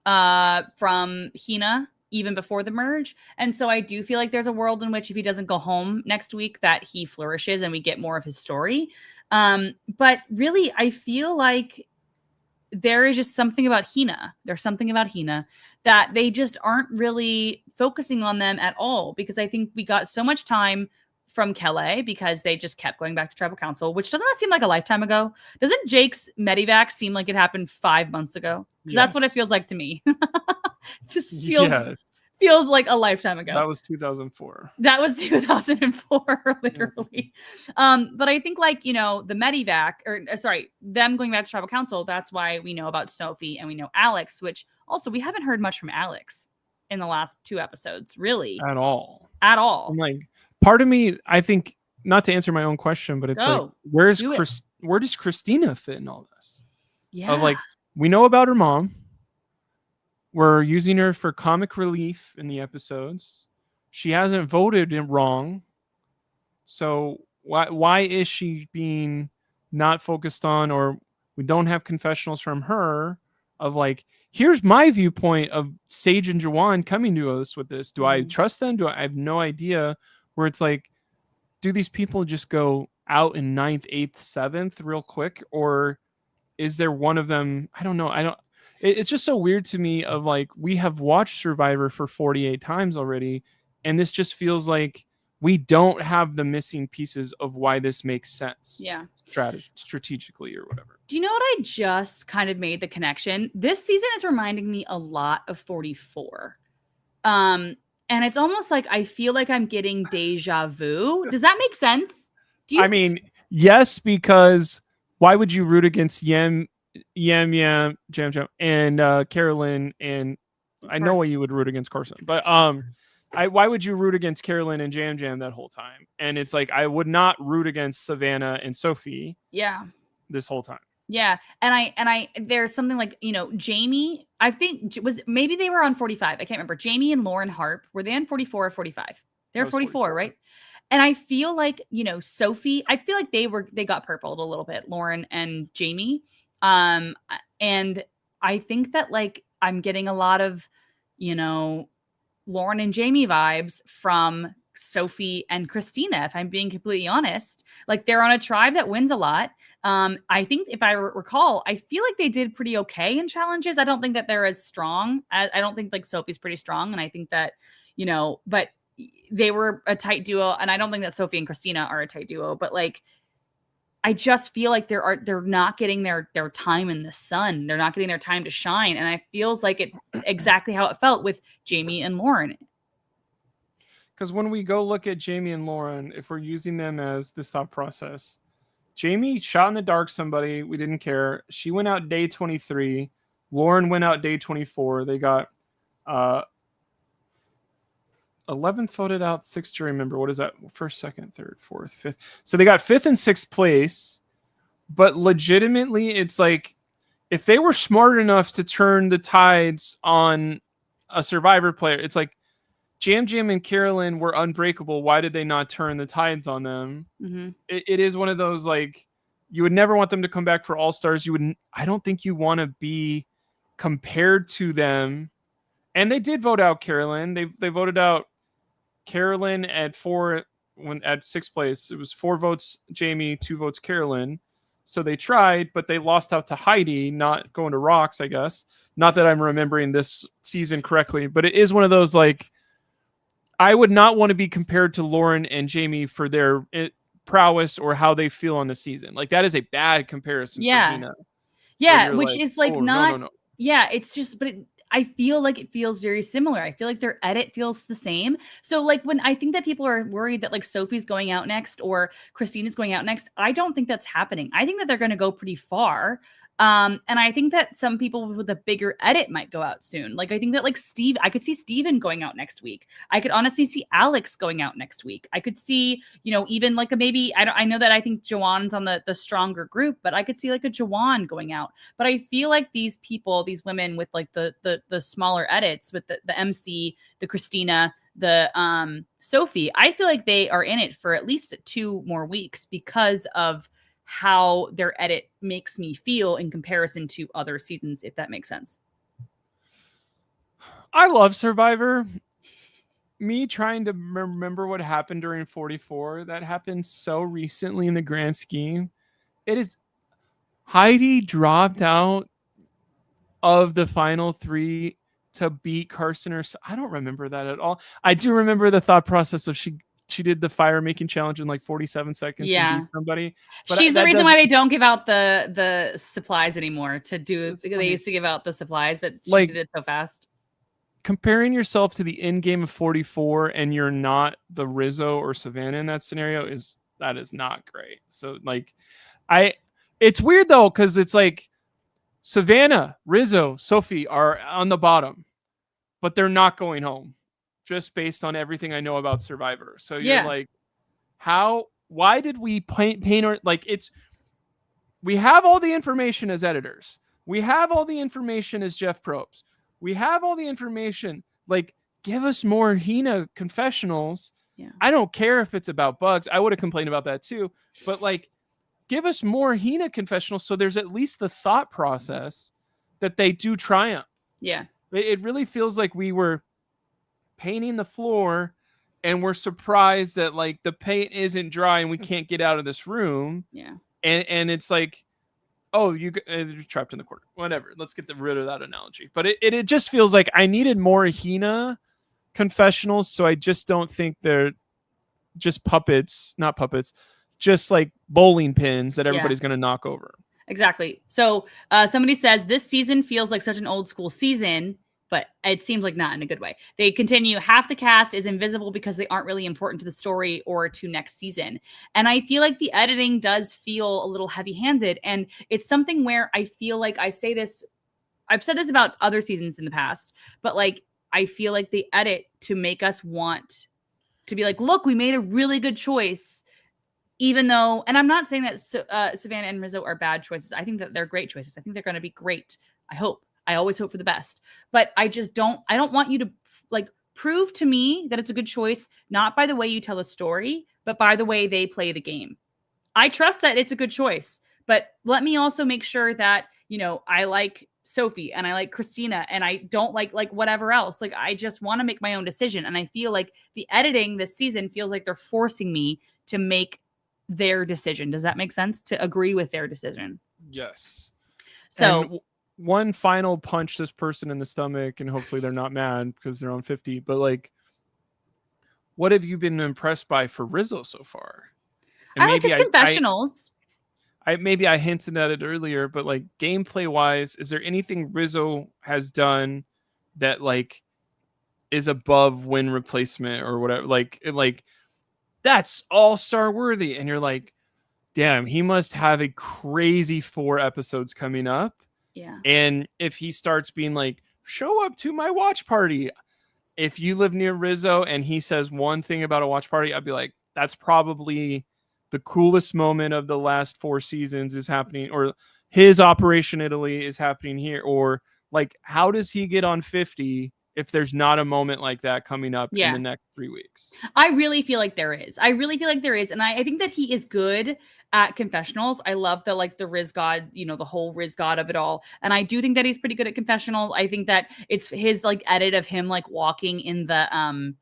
from Hina even before the merge. And so I do feel like there's a world in which if he doesn't go home next week that he flourishes and we get more of his story. But really, I feel like there is just something about Hina. There's something about Hina that they just aren't really focusing on them at all, because I think we got so much time from Kelly because they just kept going back to tribal council, which doesn't that seem like a lifetime ago? Doesn't Jake's Medivac seem like it happened 5 months ago? Because that's what it feels like to me. Just feels like a lifetime ago. That was 2004. That was 2004, literally. But I think like, the Medivac, them going back to tribal council, that's why we know about Sophie and we know Alex, which also we haven't heard much from Alex in the last 2 episodes, really. At all. I'm like, part of me, I think, not to answer my own question, but it's like, where does Christina fit in all this? Yeah. Of like, we know about her mom. We're using her for comic relief in the episodes. She hasn't voted wrong. So why is she being not focused on, or we don't have confessionals from her of like, here's my viewpoint of Sage and Jawan coming to us with this. Do I trust them? I have no idea. Where it's like, do these people just go out in 9th, 8th, 7th real quick? Or is there one of them? I don't know. It's just so weird to me of like, we have watched Survivor for 48 times already. And this just feels like we don't have the missing pieces of why this makes sense. Yeah. Strategically or whatever. Do you know what I just kind of made the connection? This season is reminding me a lot of 44. And it's almost like I feel like I'm getting deja vu. Does that make sense? I mean, yes, because why would you root against Jam, and Carolyn? And I know why you would root against Carson, but why would you root against Carolyn and Jam that whole time? And it's like, I would not root against Savannah and Sophie. Yeah. This whole time. Yeah. And I there's something like, Jamie, I think maybe they were on 45. I can't remember. Jamie and Lauren Harp, were they on 44 or 45? They're 44, right? And I feel like, Sophie, I feel like they got purpled a little bit, Lauren and Jamie. And I think that like, I'm getting a lot of, Lauren and Jamie vibes from Sophie and Christina, if I'm being completely honest. Like, they're on a tribe that wins a lot. I think if I recall, I feel like they did pretty okay in challenges. I don't think that they're as strong. I don't think like Sophie's pretty strong. And I think that, but they were a tight duo. And I don't think that Sophie and Christina are a tight duo, but like, I just feel like they're not getting their time in the sun. They're not getting their time to shine. And it feels like it exactly how it felt with Jamie and Lauren. Because when we go look at Jamie and Lauren, if we're using them as this thought process, Jamie shot in the dark somebody. We didn't care. She went out day 23. Lauren went out day 24. They got 11th voted out, 6th jury member. What is that? First, second, third, fourth, fifth. So they got 5th and 6th place. But legitimately, it's like, if they were smart enough to turn the tides on a Survivor player, it's like, Jam Jam and Carolyn were unbreakable. Why did they not turn the tides on them? Mm-hmm. It is one of those, like, you would never want them to come back for All-Stars. I don't think you want to be compared to them. And they did vote out Carolyn. They voted out Carolyn at 4 when at 6th place. It was 4 votes Jamie, 2 votes Carolyn. So they tried, but they lost out to Heidi, not going to Rocks, I guess. Not that I'm remembering this season correctly, but it is one of those, like, I would not want to be compared to Lauren and Jamie for their prowess or how they feel on the season. Like, that is a bad comparison. Yeah. For Hina, yeah. Which is like, not, no. Yeah, it's just, but I feel like it feels very similar. I feel like their edit feels the same. So like, when I think that people are worried that like Sophie's going out next or Christina's going out next, I don't think that's happening. I think that they're going to go pretty far. And I think that some people with a bigger edit might go out soon. Like, I think that like I could see Steven going out next week. I could honestly see Alex going out next week. I could see, even like I know that I think Joanne's on the stronger group, but I could see like a Joanne going out. But I feel like these women with like the smaller edits with the MC, the Christina, the Sophie, I feel like they are in it for at least 2 more weeks because of how their edit makes me feel in comparison to other seasons, if that makes sense. I love Survivor. Me trying to remember what happened during 44, that happened so recently in the grand scheme. It is Heidi dropped out of the final 3 to beat Carson I don't remember that at all. I do remember the thought process of she did the fire making challenge in like 47 seconds and beat somebody. But she's the reason why they don't give out the supplies anymore to do. They used to give out the supplies, but she did it so fast. Comparing yourself to the end game of 44 and you're not the Rizzo or Savannah in that scenario is not great. So like, it's weird though, because it's like Savannah, Rizzo, Sophie are on the bottom, but they're not going home. Just based on everything I know about Survivor. So you're like, why did we paint our, like, we have all the information as editors. We have all the information as Jeff Probst. We have all the information. Like, give us more Hina confessionals. Yeah. I don't care if it's about bugs. I would have complained about that too. But like, give us more Hina confessionals so there's at least the thought process that they do triumph. Yeah. It really feels like we were painting the floor and we're surprised that like the paint isn't dry and we can't get out of this room. Yeah. And it's like, oh, you're trapped in the corner. Whatever. Let's get rid of that analogy. But it just feels like I needed more Hina confessionals. So I just don't think they're just not puppets, just like bowling pins that everybody's going to knock over. Exactly. So somebody says this season feels like such an old school season, but it seems like not in a good way. They continue, half the cast is invisible because they aren't really important to the story or to next season. And I feel like the editing does feel a little heavy-handed. And it's something where I feel like I've said this about other seasons in the past, but like, I feel like they edit to make us want to be like, look, we made a really good choice. Even though, and I'm not saying that Savannah and Rizzo are bad choices. I think that they're great choices. I think they're going to be great. I hope. I always hope for the best. But I don't want you to like prove to me that it's a good choice, not by the way you tell a story, but by the way they play the game. I trust that it's a good choice, but let me also make sure that, I like Sophie and I like Christina and I don't like whatever else. Like I just want to make my own decision. And I feel like the editing this season feels like they're forcing me to make their decision. Does that make sense? To agree with their decision. Yes. So and one final punch this person in the stomach, and hopefully they're not mad because they're on 50. But like, what have you been impressed by for Rizzo so far? And I like his confessionals. Maybe I hinted at it earlier, but like gameplay wise, is there anything Rizzo has done that like is above win replacement or whatever? Like that's all-star worthy. And you're like, damn, he must have a crazy 4 episodes coming up. Yeah. And if he starts being like, show up to my watch party. If you live near Rizzo and he says one thing about a watch party, I'd be like, that's probably the coolest moment of the last 4 seasons is happening, or his Operation Italy is happening here. Or like, how does he get on 50 if there's not a moment like that coming up in the next 3 weeks? I really feel like there is. And I think that he is good at confessionals. I love the Riz God, the whole Riz God of it all. And I do think that he's pretty good at confessionals. I think that it's his like edit of him like walking in the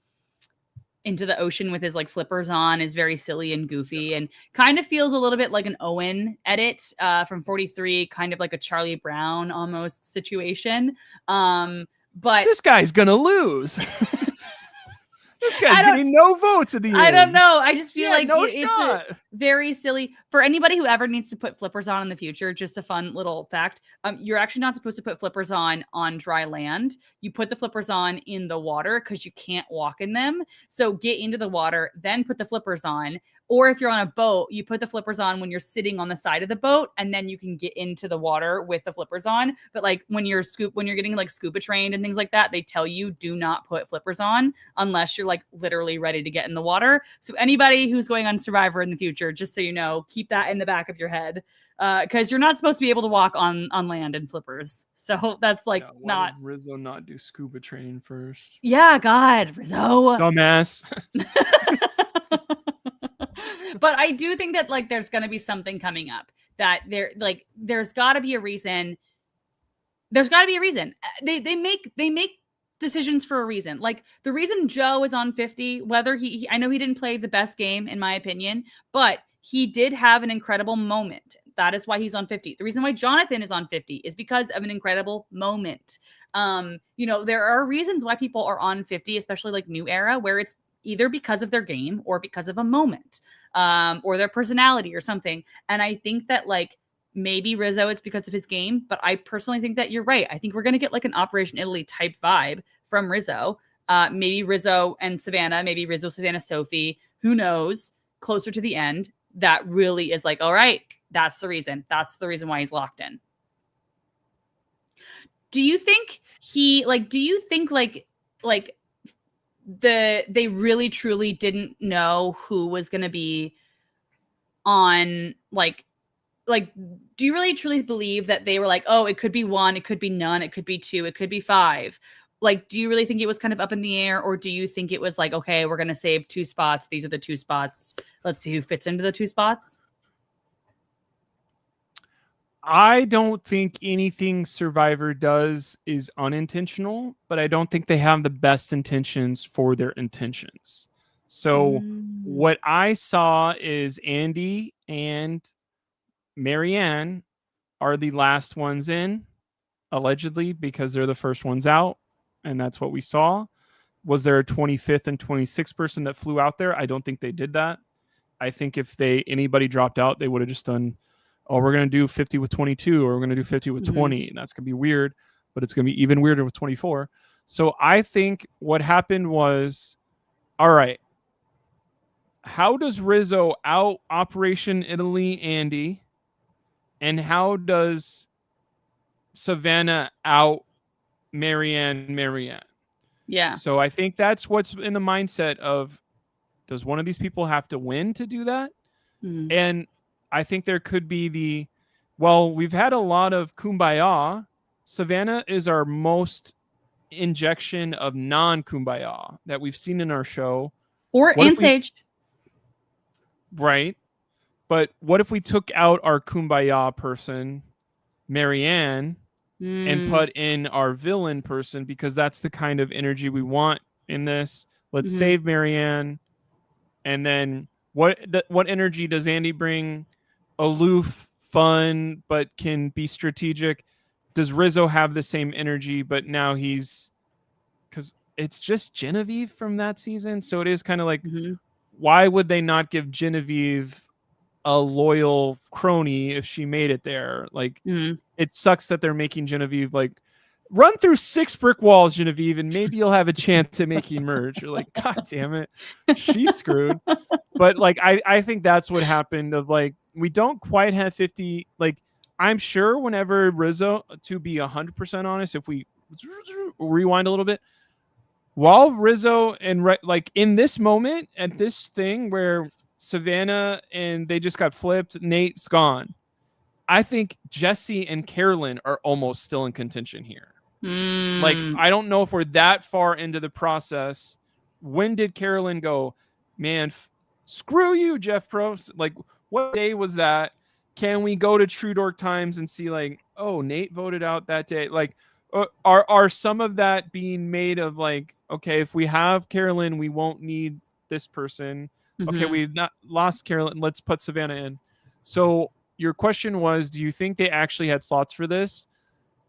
into the ocean with his like flippers on is very silly and goofy and kind of feels a little bit like an Owen edit from 43, kind of like a Charlie Brown almost situation. But this guy's gonna lose. This guy's getting no votes at the end. I don't know. I just feel like it's very silly. For anybody who ever needs to put flippers on in the future, just a fun little fact. You're actually not supposed to put flippers on dry land. You put the flippers on in the water because you can't walk in them. So get into the water, then put the flippers on. Or if you're on a boat, you put the flippers on when you're sitting on the side of the boat, and then you can get into the water with the flippers on. But like when you're getting like scuba trained and things like that, they tell you do not put flippers on unless you're like literally ready to get in the water. So anybody who's going on Survivor in the future, just so you know, keep that in the back of your head. Because you're not supposed to be able to walk on land in flippers. So that's like not Rizzo not do scuba training first. Yeah, God, Rizzo. Dumbass. But I do think that like there's gonna be something coming up that there's gotta be a reason. There's gotta be a reason. They make decisions for a reason. Like the reason Joe is on 50, whether I know he didn't play the best game in my opinion, but he did have an incredible moment. That is why he's on 50. The reason why Jonathan is on 50 is because of an incredible moment. There are reasons why people are on 50, especially like New Era, where it's either because of their game or because of a moment, or their personality or something. And I think that like maybe Rizzo, it's because of his game, but I personally think that you're right. I think we're going to get like an Operation Italy type vibe from Rizzo. Maybe Rizzo and Savannah, maybe Rizzo, Savannah, Sophie, who knows, closer to the end. That really is like, all right, that's the reason. That's the reason why he's locked in. Do you think they really truly didn't know who was going to be on like do you really truly believe that they were like, oh, it could be 1, it could be none, it could be 2, it could be 5? Like, do you really think it was kind of up in the air, or do you think it was like, okay, we're going to save 2 spots. These are the 2 spots. Let's see who fits into the 2 spots. I don't think anything Survivor does is unintentional, but I don't think they have the best intentions for their intentions. So what I saw is Andy and Marianne are the last ones in, allegedly, because they're the first ones out. And that's what we saw. Was there a 25th and 26th person that flew out there? I don't think they did that. I think if anybody dropped out, they would have just done, oh, we're going to do 50 with 22, or we're going to do 50 with 20. And that's going to be weird, but it's going to be even weirder with 24. So I think what happened was, all right, how does Rizzo out Operation Italy Andy? And how does Savannah out Marianne? Yeah. So I think that's what's in the mindset of, does one of these people have to win to do that? And I think there could be we've had a lot of kumbaya. Savannah is our most injection of non-kumbaya that we've seen in our show. And Sage. Right. But what if we took out our kumbaya person, Marianne, and put in our villain person, because that's the kind of energy we want in this. Let's save Marianne. And then what energy does Andy bring? Aloof, fun, but can be strategic. Does Rizzo have the same energy, but now he's, because it's just Genevieve from that season. So it is kind of like, why would they not give Genevieve a loyal crony if she made it there? Like, it sucks that they're making Genevieve like, run through 6 brick walls, Genevieve, and maybe you'll have a chance at making merge. You're like, God damn it, she's screwed. But like, I think that's what happened. Of like, we don't quite have 50. Like, I'm sure whenever Rizzo, to be 100% honest, if we rewind a little bit, while Rizzo and like in this moment at this thing where Savannah and they just got flipped, Nate's gone, I think Jesse and Carolyn are almost still in contention here. Like, I don't know if we're that far into the process. When did Carolyn go, man, screw you, Jeff Probst? Like, what day was that? Can we go to True Dork Times and see like, oh, Nate voted out that day? Like, are some of that being made of like, okay, if we have Carolyn, we won't need this person. Okay, we've not lost Carolyn. Let's put Savannah in. So your question was, do you think they actually had slots for this?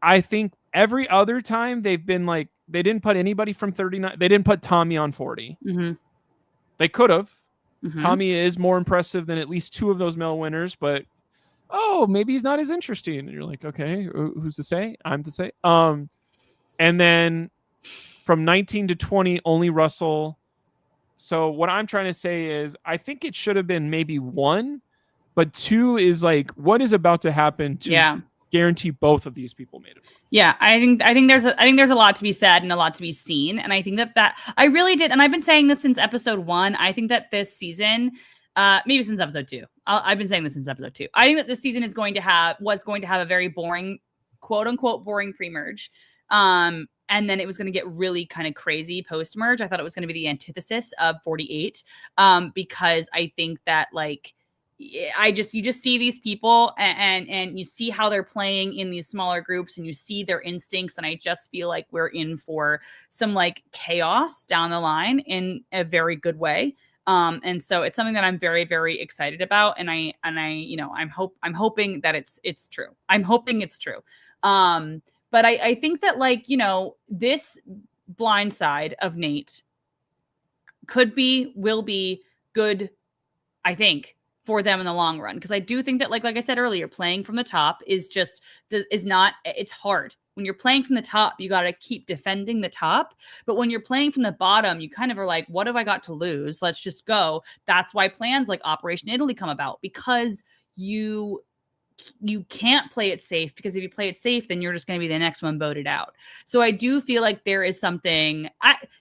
I think every other time they've been like, they didn't put anybody from 39. They didn't put Tommy on 40. They could have. Tommy is more impressive than at least 2 of those male winners, but oh, maybe he's not as interesting. And you're like, okay, who's to say? I'm to say. And then from 19 to 20, only Russell. So what I'm trying to say is, I think it should have been maybe 1, but 2 is like, what is about to happen to guarantee both of these people made it? Yeah, I think there's a lot to be said and a lot to be seen, and I think that I really did, and I've been saying this since episode 1. I think that this season, maybe since episode 2, I've been saying this since episode 2. I think that this season was going to have a very boring, quote unquote, boring pre-merge, and then it was going to get really kind of crazy post-merge. I thought it was going to be the antithesis of 48, because I think that like, you just see these people and you see how they're playing in these smaller groups and you see their instincts. And I just feel like we're in for some like chaos down the line in a very good way. And so it's something that I'm very, very excited about. And I, I'm hoping that it's true. I'm hoping it's true. But I think that like, this blind side of Nate will be good, I think, for them in the long run. Because I do think that like I said earlier, playing from the top is not, it's hard. When you're playing from the top, you got to keep defending the top. But when you're playing from the bottom, you kind of are like, what have I got to lose? Let's just go. That's why plans like Operation Italy come about, because you can't play it safe, because if you play it safe, then you're just going to be the next one voted out. So I do feel like there is something,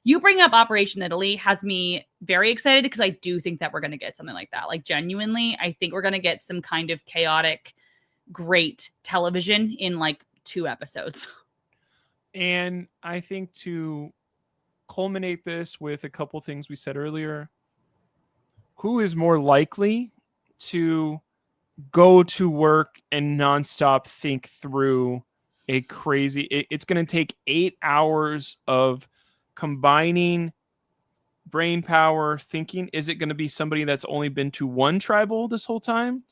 you bring up Operation Italy has me very excited, because I do think that we're going to get something like that. Like, genuinely, I think we're going to get some kind of chaotic, great television in like 2 episodes. And I think to culminate this with a couple things we said earlier, who is more likely to go to work and nonstop think through a crazy, it's going to take 8 hours of combining brain power thinking. Is it going to be somebody that's only been to 1 tribal this whole time?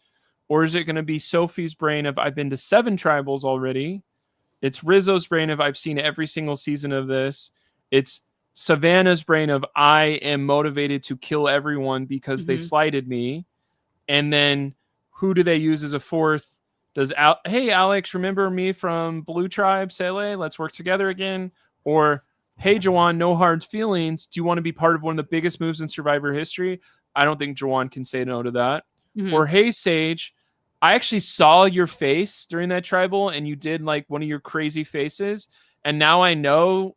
Or is it going to be Sophie's brain of, I've been to 7 tribals already? It's Rizzo's brain of, I've seen every single season of this. It's Savannah's brain of, I am motivated to kill everyone because they slighted me. And then who do they use as a 4th? Does hey, Alex, remember me from Blue Tribe, Sele? Let's work together again. Or, hey, Jawan, no hard feelings. Do you want to be part of one of the biggest moves in Survivor history? I don't think Jawan can say no to that. Or, hey, Sage, I actually saw your face during that tribal and you did like one of your crazy faces. And now I know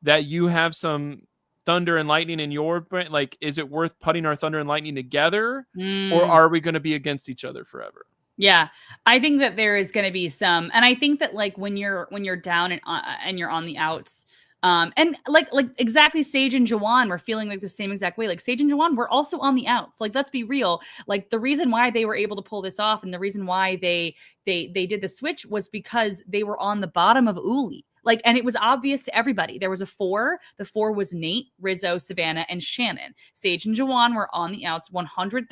that you have some thunder and lightning in your brain. Like, is it worth putting our thunder and lightning together, or are we going to be against each other forever? Yeah, I think that there is going to be some, and I think that like when you're down and you're on the outs, And like exactly, Sage and Jawan were feeling like the same exact way. Like Sage and Jawan were also on the outs. Like, let's be real. Like, the reason why they were able to pull this off and the reason why they did the switch was because they were on the bottom of Uli. Like, and it was obvious to everybody. There was a 4. The 4 was Nate, Rizzo, Savannah, and Shannon. Sage and Jawan were on the outs 100,000%.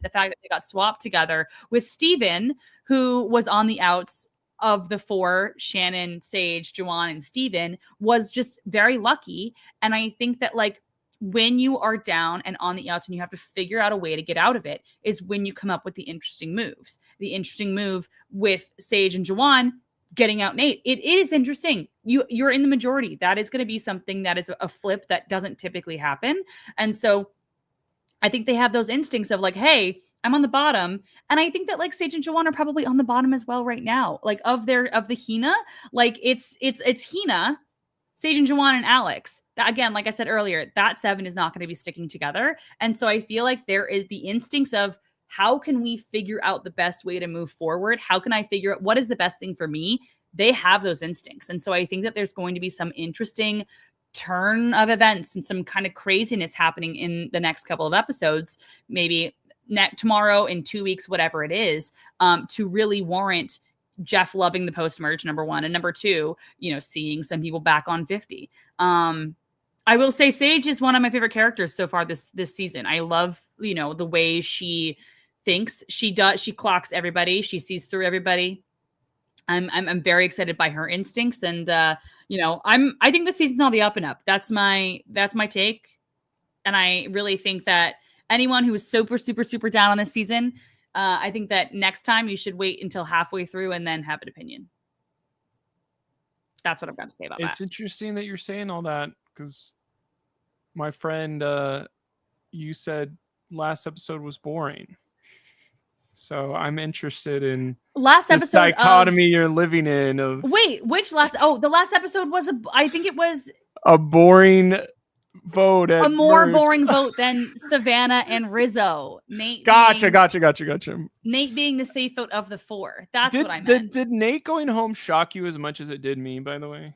The fact that they got swapped together with Steven, who was on the outs of the 4, Shannon, Sage, Jawan, and Steven, was just very lucky. And I think that, like, when you are down and on the outs and you have to figure out a way to get out of it is when you come up with the interesting moves. The interesting move with Sage and Jawan getting out Nate. It is interesting. You're in the majority. That is going to be something that is a flip that doesn't typically happen. And so I think they have those instincts of like, hey, I'm on the bottom. And I think that like Sage and Jawan are probably on the bottom as well right now. Like of the Hina, like it's Hina, Sage and Jawan, and Alex. That, again, like I said earlier, that 7 is not going to be sticking together. And so I feel like there is the instincts of, how can we figure out the best way to move forward? How can I figure out what is the best thing for me? They have those instincts. And so I think that there's going to be some interesting turn of events and some kind of craziness happening in the next couple of episodes, maybe tomorrow, in 2 weeks, whatever it is, to really warrant Jeff loving the post-merge, number 1. And number 2, seeing some people back on 50. I will say Sage is one of my favorite characters so far this season. I love, the way she thinks. She clocks everybody. She sees through everybody. I'm very excited by her instincts. And, I think the season's on the up and up. That's my take. And I really think that anyone who is super, super, super down on this season, I think that next time you should wait until halfway through and then have an opinion. That's what I've got to say about that. It's interesting that you're saying all that, because my friend, you said last episode was boring. So I'm interested in last episode dichotomy you're living in. Wait, which last? Oh, the last episode was I think it was a boring vote. A more boring vote than Savannah and Rizzo. Nate. Gotcha. Nate being the safe vote of the 4. That's what I meant. Did Nate going home shock you as much as it did me, by the way?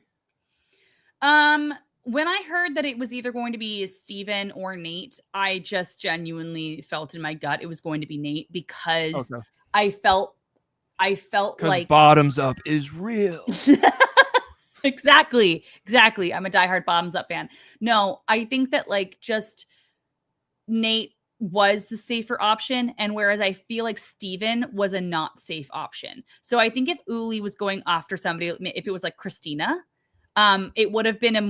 When I heard that it was either going to be Steven or Nate, I just genuinely felt in my gut it was going to be Nate, because I felt like bottoms up is real. Exactly. I'm a diehard bottoms up fan. No, I think that just Nate was the safer option, and whereas I feel like Steven was a not safe option. So I think if Uli was going after somebody, if it was like Christina, it would have been I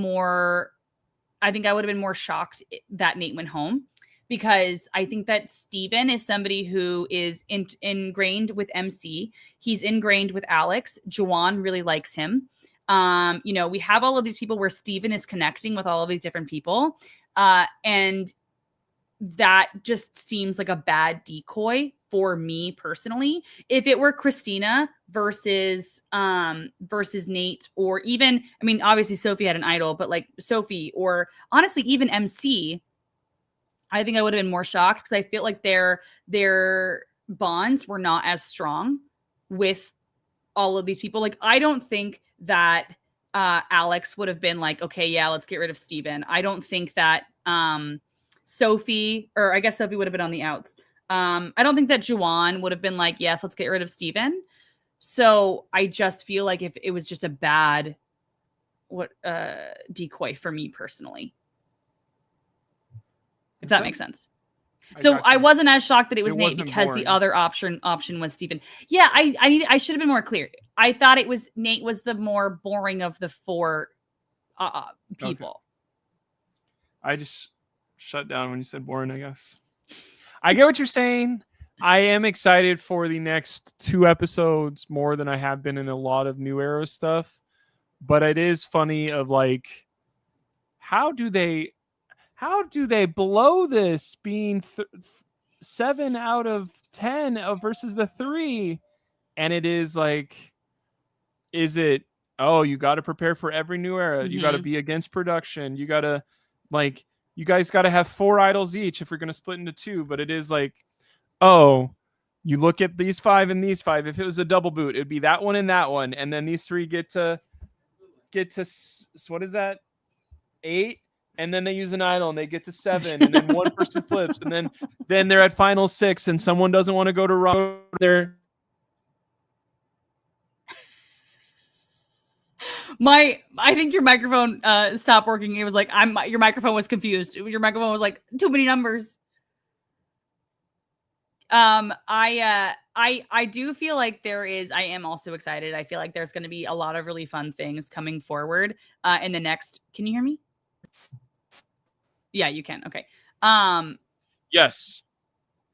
would have been more shocked that Nate went home, because I think that Steven is somebody who is ingrained with MC. He's ingrained with Alex. Jawan really likes him. We have all of these people where Steven is connecting with all of these different people. And that just seems like a bad decoy for me personally. If it were Christina versus Nate, or even, obviously Sophie had an idol, but like Sophie, or honestly even MC, I think I would have been more shocked, because I feel like their bonds were not as strong with all of these people. Like, I don't think that Alex would have been like, okay, yeah, let's get rid of Steven. I don't think that Sophie, or I guess Sophie would have been on the outs. I don't think that Jawan would have been like, yes, let's get rid of Steven. So I just feel like if it was just a bad decoy for me personally, if that makes sense. So I wasn't as shocked that it was Nate, because boring. The other option was Steven. Yeah, I should have been more clear. I thought it was Nate was the more boring of the 4 people. Okay. I just shut down when you said boring, I guess. I get what you're saying. I am excited for the next 2 episodes more than I have been in a lot of New Era stuff. But it is funny of like, how do they blow this being 7 out of 10 versus the 3? And it is like, is it, you got to prepare for every New Era. Mm-hmm. You got to be against production. You got to you guys got to have 4 idols each if we're going to split into 2. But it is like, you look at these 5 and these 5. If it was a double boot, it'd be that one and that one. And then these 3 get to get to what is that? 8, and then they use an idol and they get to 7, and then one person flips, and then they're at final 6, and someone doesn't want to go to round there. I think your microphone stopped working. It was like your microphone was confused. Your microphone was like too many numbers. I do feel like I am also excited. I feel like there's going to be a lot of really fun things coming forward in the next. Can you hear me? Yeah, you can. Okay. Yes.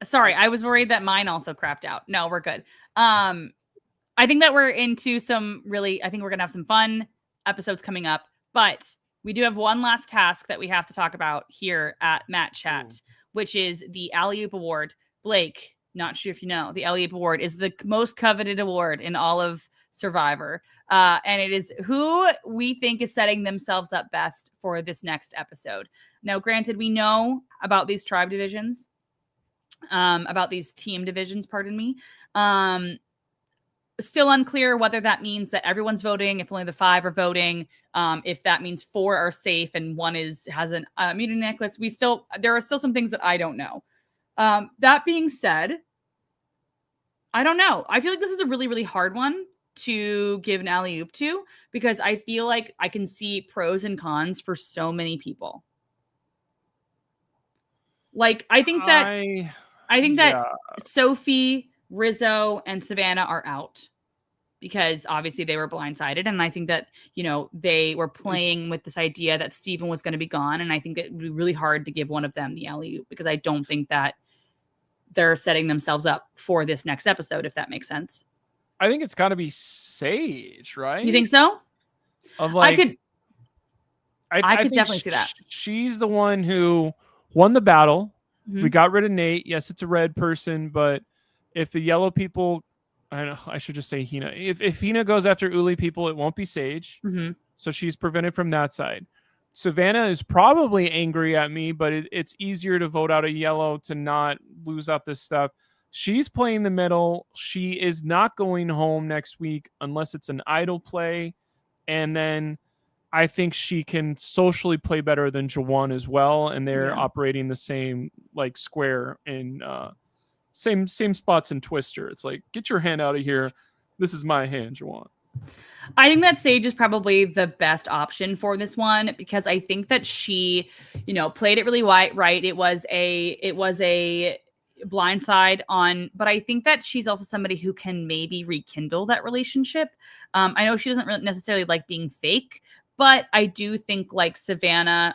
Sorry, I was worried that mine also crapped out. No, we're good. I think that we're into I think we're going to have some fun episodes coming up, but we do have one last task that we have to talk about here at Matt Chat, which is the Alley-Oop Award. Blake, not sure if you know, the Alley-Oop Award is the most coveted award in all of Survivor. And it is who we think is setting themselves up best for this next episode. Now, granted, we know about these tribe divisions, about these team divisions, pardon me. Still unclear whether that means that everyone's voting, if only the 5 are voting, if that means 4 are safe and 1 has an immunity necklace. There are still some things that I don't know. That being said, I don't know. I feel like this is a really, really hard one to give an alley-oop to, because I feel like I can see pros and cons for so many people. Like, I think that Sophie, Rizzo, and Savannah are out because obviously they were blindsided. And I think that, they were playing with this idea that Steven was going to be gone. And I think it would be really hard to give one of them the alley-oop, because I don't think that they're setting themselves up for this next episode, if that makes sense. I think it's got to be Sage, right? You think so? I could definitely see that. She's the one who won the battle. Mm-hmm. We got rid of Nate. Yes, it's a red person, but if the yellow people, I should just say Hina. If Hina goes after Uli people, it won't be Sage. Mm-hmm. So she's prevented from that side. Savannah is probably angry at me, but it's easier to vote out a yellow to not lose out this stuff. She's playing the middle. She is not going home next week unless it's an idol play. And then I think she can socially play better than Jawan as well. And they're operating the same square in same spots in Twister. It's like, get your hand out of here. This is my hand, Jawan. I think that Sage is probably the best option for this one, because I think that she, played it really right. It was a blindside on, but I think that she's also somebody who can maybe rekindle that relationship. I know she doesn't really necessarily like being fake, but I do think Savannah,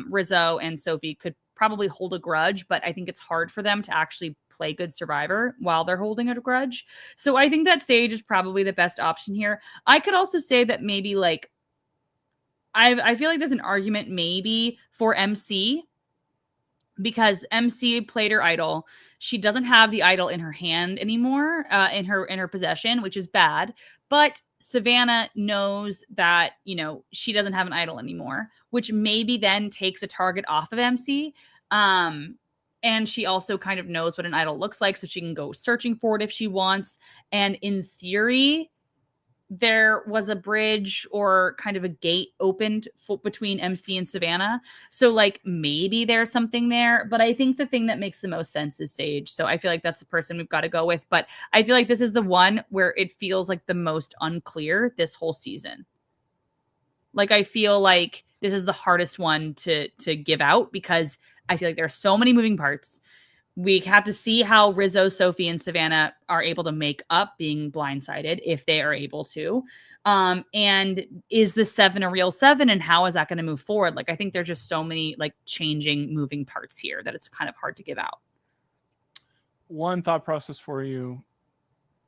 Rizzo, and Sophie could probably hold a grudge, but I think it's hard for them to actually play good Survivor while they're holding a grudge. So I think that Sage is probably the best option here. I could also say that maybe I feel like there's an argument maybe for MC, because MC played her idol. She doesn't have the idol in her hand anymore, in her possession, which is bad. But Savannah knows that, she doesn't have an idol anymore, which maybe then takes a target off of MC. And she also kind of knows what an idol looks like, so she can go searching for it if she wants. And in theory, there was a bridge or kind of a gate opened between MC and Savannah. So maybe there's something there, but I think the thing that makes the most sense is Sage. So I feel like that's the person we've got to go with, but I feel like this is the one where it feels like the most unclear this whole season. I feel like this is the hardest one to give out, because I feel like there are so many moving parts. We have to see how Rizzo, Sophie, and Savannah are able to make up being blindsided, if they are able to. And is the 7 a real 7, and how is that going to move forward? I think there's just so many changing moving parts here that it's kind of hard to give out. One thought process for you.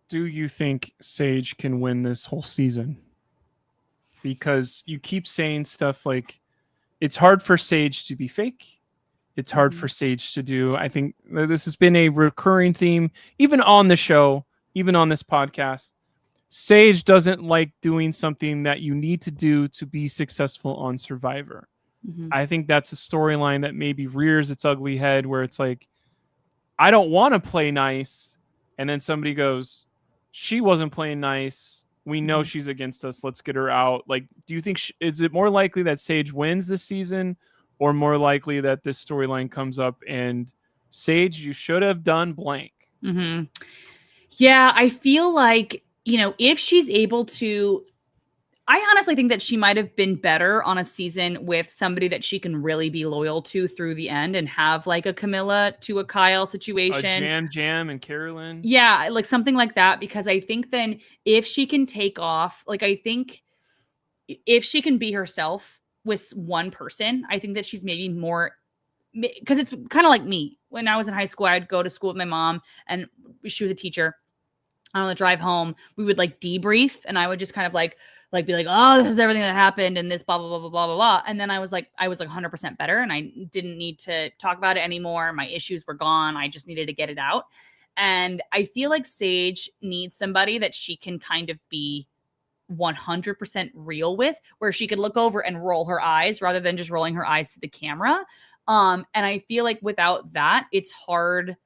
Do you think Sage can win this whole season? Because you keep saying stuff like it's hard for Sage to be fake. It's hard for Sage to do. I think this has been a recurring theme, even on the show, even on this podcast. Sage doesn't like doing something that you need to do to be successful on Survivor. Mm-hmm. I think that's a storyline that maybe rears its ugly head, where it's like, I don't want to play nice. And then somebody goes, she wasn't playing nice. We know she's against us. Let's get her out. Like, do you think is it more likely that Sage wins this season, or more likely that this storyline comes up and Sage, you should have done blank? Mm-hmm. Yeah, I feel like, if she's able to, I honestly think that she might have been better on a season with somebody that she can really be loyal to through the end and have like a Camilla to a Kyle situation. A Jam and Carolyn. Yeah, like something like that, because I think then if she can take off, like I think if she can be herself with one person, I think that she's maybe more, because it's kind of like me. When I was in high school, I'd go to school with my mom and she was a teacher. On the drive home, we would like debrief, and I would just kind of like be like, oh, this is everything that happened and this blah, blah, blah, blah, blah, blah, blah. And then I was like 100% better, and I didn't need to talk about it anymore. My issues were gone. I just needed to get it out. And I feel like Sage needs somebody that she can kind of be 100% real with, where she could look over and roll her eyes rather than just rolling her eyes to the camera. And I feel like without that, it's hard,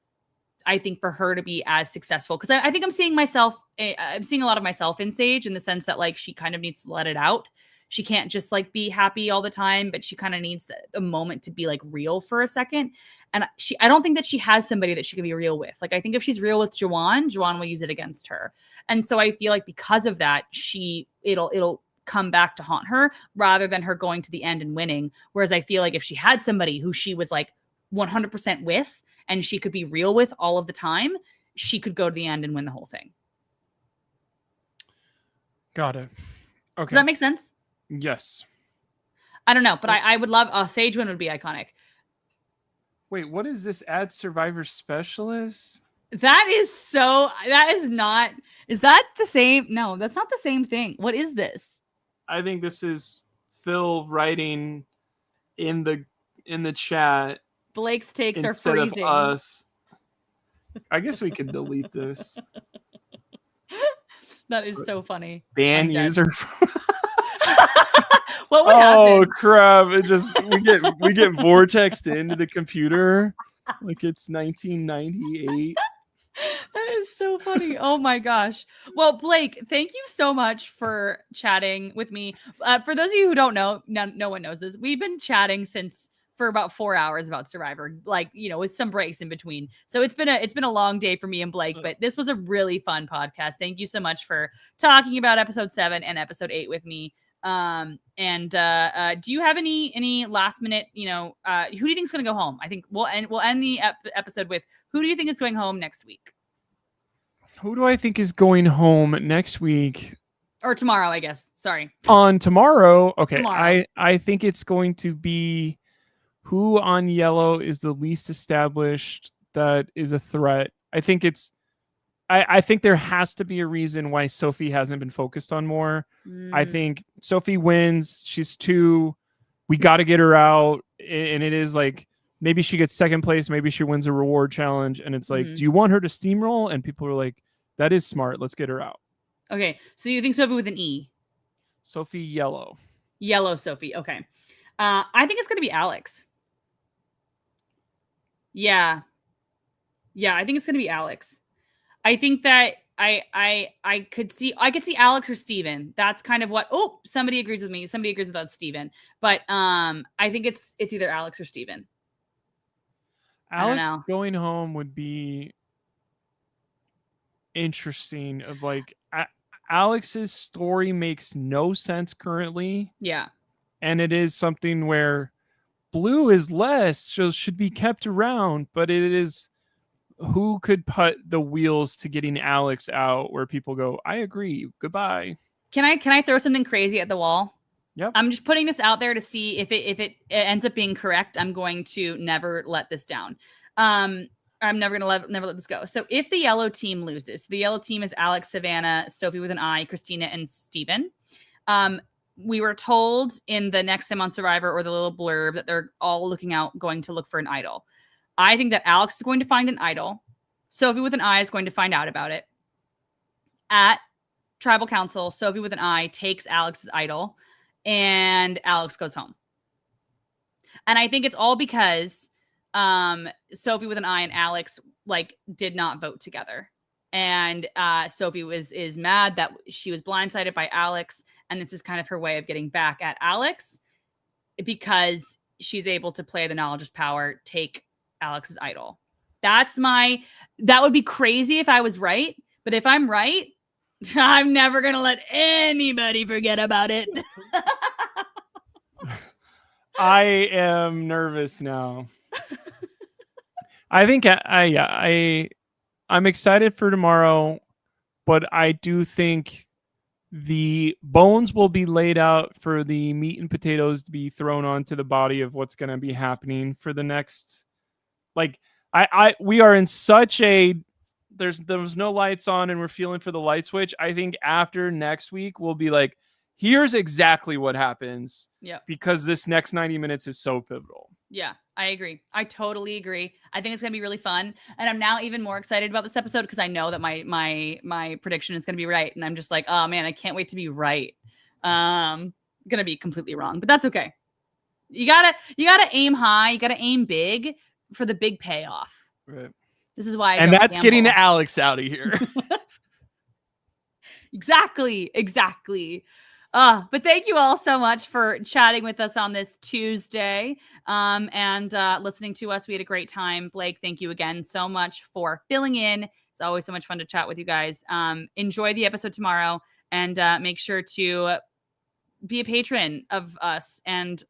I think, for her to be as successful, because I think I'm seeing a lot of myself in Sage, in the sense that like she kind of needs to let it out. She can't just like be happy all the time, but she kind of needs a moment to be like real for a second. And I don't think that she has somebody that she can be real with. Like, I think if she's real with Juwan will use it against her. And so I feel like because of that, it'll come back to haunt her rather than her going to the end and winning. Whereas I feel like if she had somebody who she was like 100% with, and she could be real with all of the time, she could go to the end and win the whole thing. Got it. Okay. Does that make sense? Yes. I don't know, but I would love a Sage win would be iconic. Wait, what is this? Add Survivor Specialist? Is that the same? No, that's not the same thing. What is this? I think this is Phil writing in the chat. Blake's takes are freezing. Of us. I guess we could delete this. That is so funny. Ban user. What would happen? Oh crap! We get vortexed into the computer like it's 1998. That is so funny. Oh my gosh. Well, Blake, thank you so much for chatting with me. For those of you who don't know, no one knows this. We've been chatting for about 4 hours about Survivor, like, with some breaks in between. So it's been a long day for me and Blake, but this was a really fun podcast. Thank you so much for talking about episode 7 and episode 8 with me. Do you have any last minute, who do you think is going to go home? I think we'll end the episode with, who do you think is going home next week? Who do I think is going home next week? Or tomorrow, I guess. Sorry. On tomorrow. Okay. Tomorrow. I think it's going to be who on yellow is the least established that is a threat. I think there has to be a reason why Sophie hasn't been focused on more. I think Sophie wins. She's 2. We got to get her out. And it is like, maybe she gets second place. Maybe she wins a reward challenge. And it's like, do you want her to steamroll? And people are like, that is smart. Let's get her out. Okay. So you think Sophie with an E? Sophie yellow. Yellow Sophie. Okay. I think it's going to be Alex. Yeah. I think it's going to be Alex. I think that I could see Alex or Steven. That's kind of what, somebody agrees with me. Somebody agrees with that, Steven. But I think it's either Alex or Steven. Alex going home would be interesting. Of like, Alex's story makes no sense currently. Yeah. And it is something where Blue is less, so should be kept around, but it is who could put the wheels to getting Alex out where people go, I agree, goodbye. Can I throw something crazy at the wall? Yep. I'm just putting this out there to see if it ends up being correct. I'm going to never let this down. I'm never going to never let this go. So if the yellow team loses, the yellow team is Alex, Savannah, Sophie with an I, Christina, and Steven. We were told in the next time on Survivor, or the little blurb, that they're all going to look for an idol. I think that Alex is going to find an idol. Sophie with an I is going to find out about it. At Tribal Council, Sophie with an I takes Alex's idol, and Alex goes home. And I think it's all because Sophie with an I and Alex did not vote together. And Sophie is mad that she was blindsided by Alex, and this is kind of her way of getting back at Alex because she's able to play the knowledge is power, take Alex's idol. That would be crazy if I was right, but if I'm right, I'm never gonna let anybody forget about it. I am nervous now. I think I'm excited for tomorrow, but I do think the bones will be laid out for the meat and potatoes to be thrown onto the body of what's going to be happening for the next, like, we are in such a, there was no lights on and we're feeling for the light switch. I think after next week, we'll be like, here's exactly what happens. Yeah. Because this next 90 minutes is so pivotal. Yeah, I agree. I totally agree. I think it's going to be really fun. And I'm now even more excited about this episode because I know that my prediction is going to be right. And I'm just like, oh man, I can't wait to be right. Going to be completely wrong, but that's okay. You gotta aim high. You gotta aim big for the big payoff. Right. This is why and that's getting Alex out of here. Exactly. But thank you all so much for chatting with us on this Tuesday and listening to us. We had a great time. Blake, thank you again so much for filling in. It's always so much fun to chat with you guys. Enjoy the episode tomorrow and make sure to be a patron of us and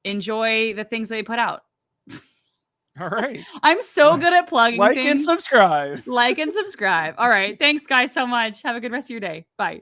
enjoy the things they put out. All right. I'm so good at plugging like things. And subscribe. Like and subscribe. All right. Thanks, guys, so much. Have a good rest of your day. Bye.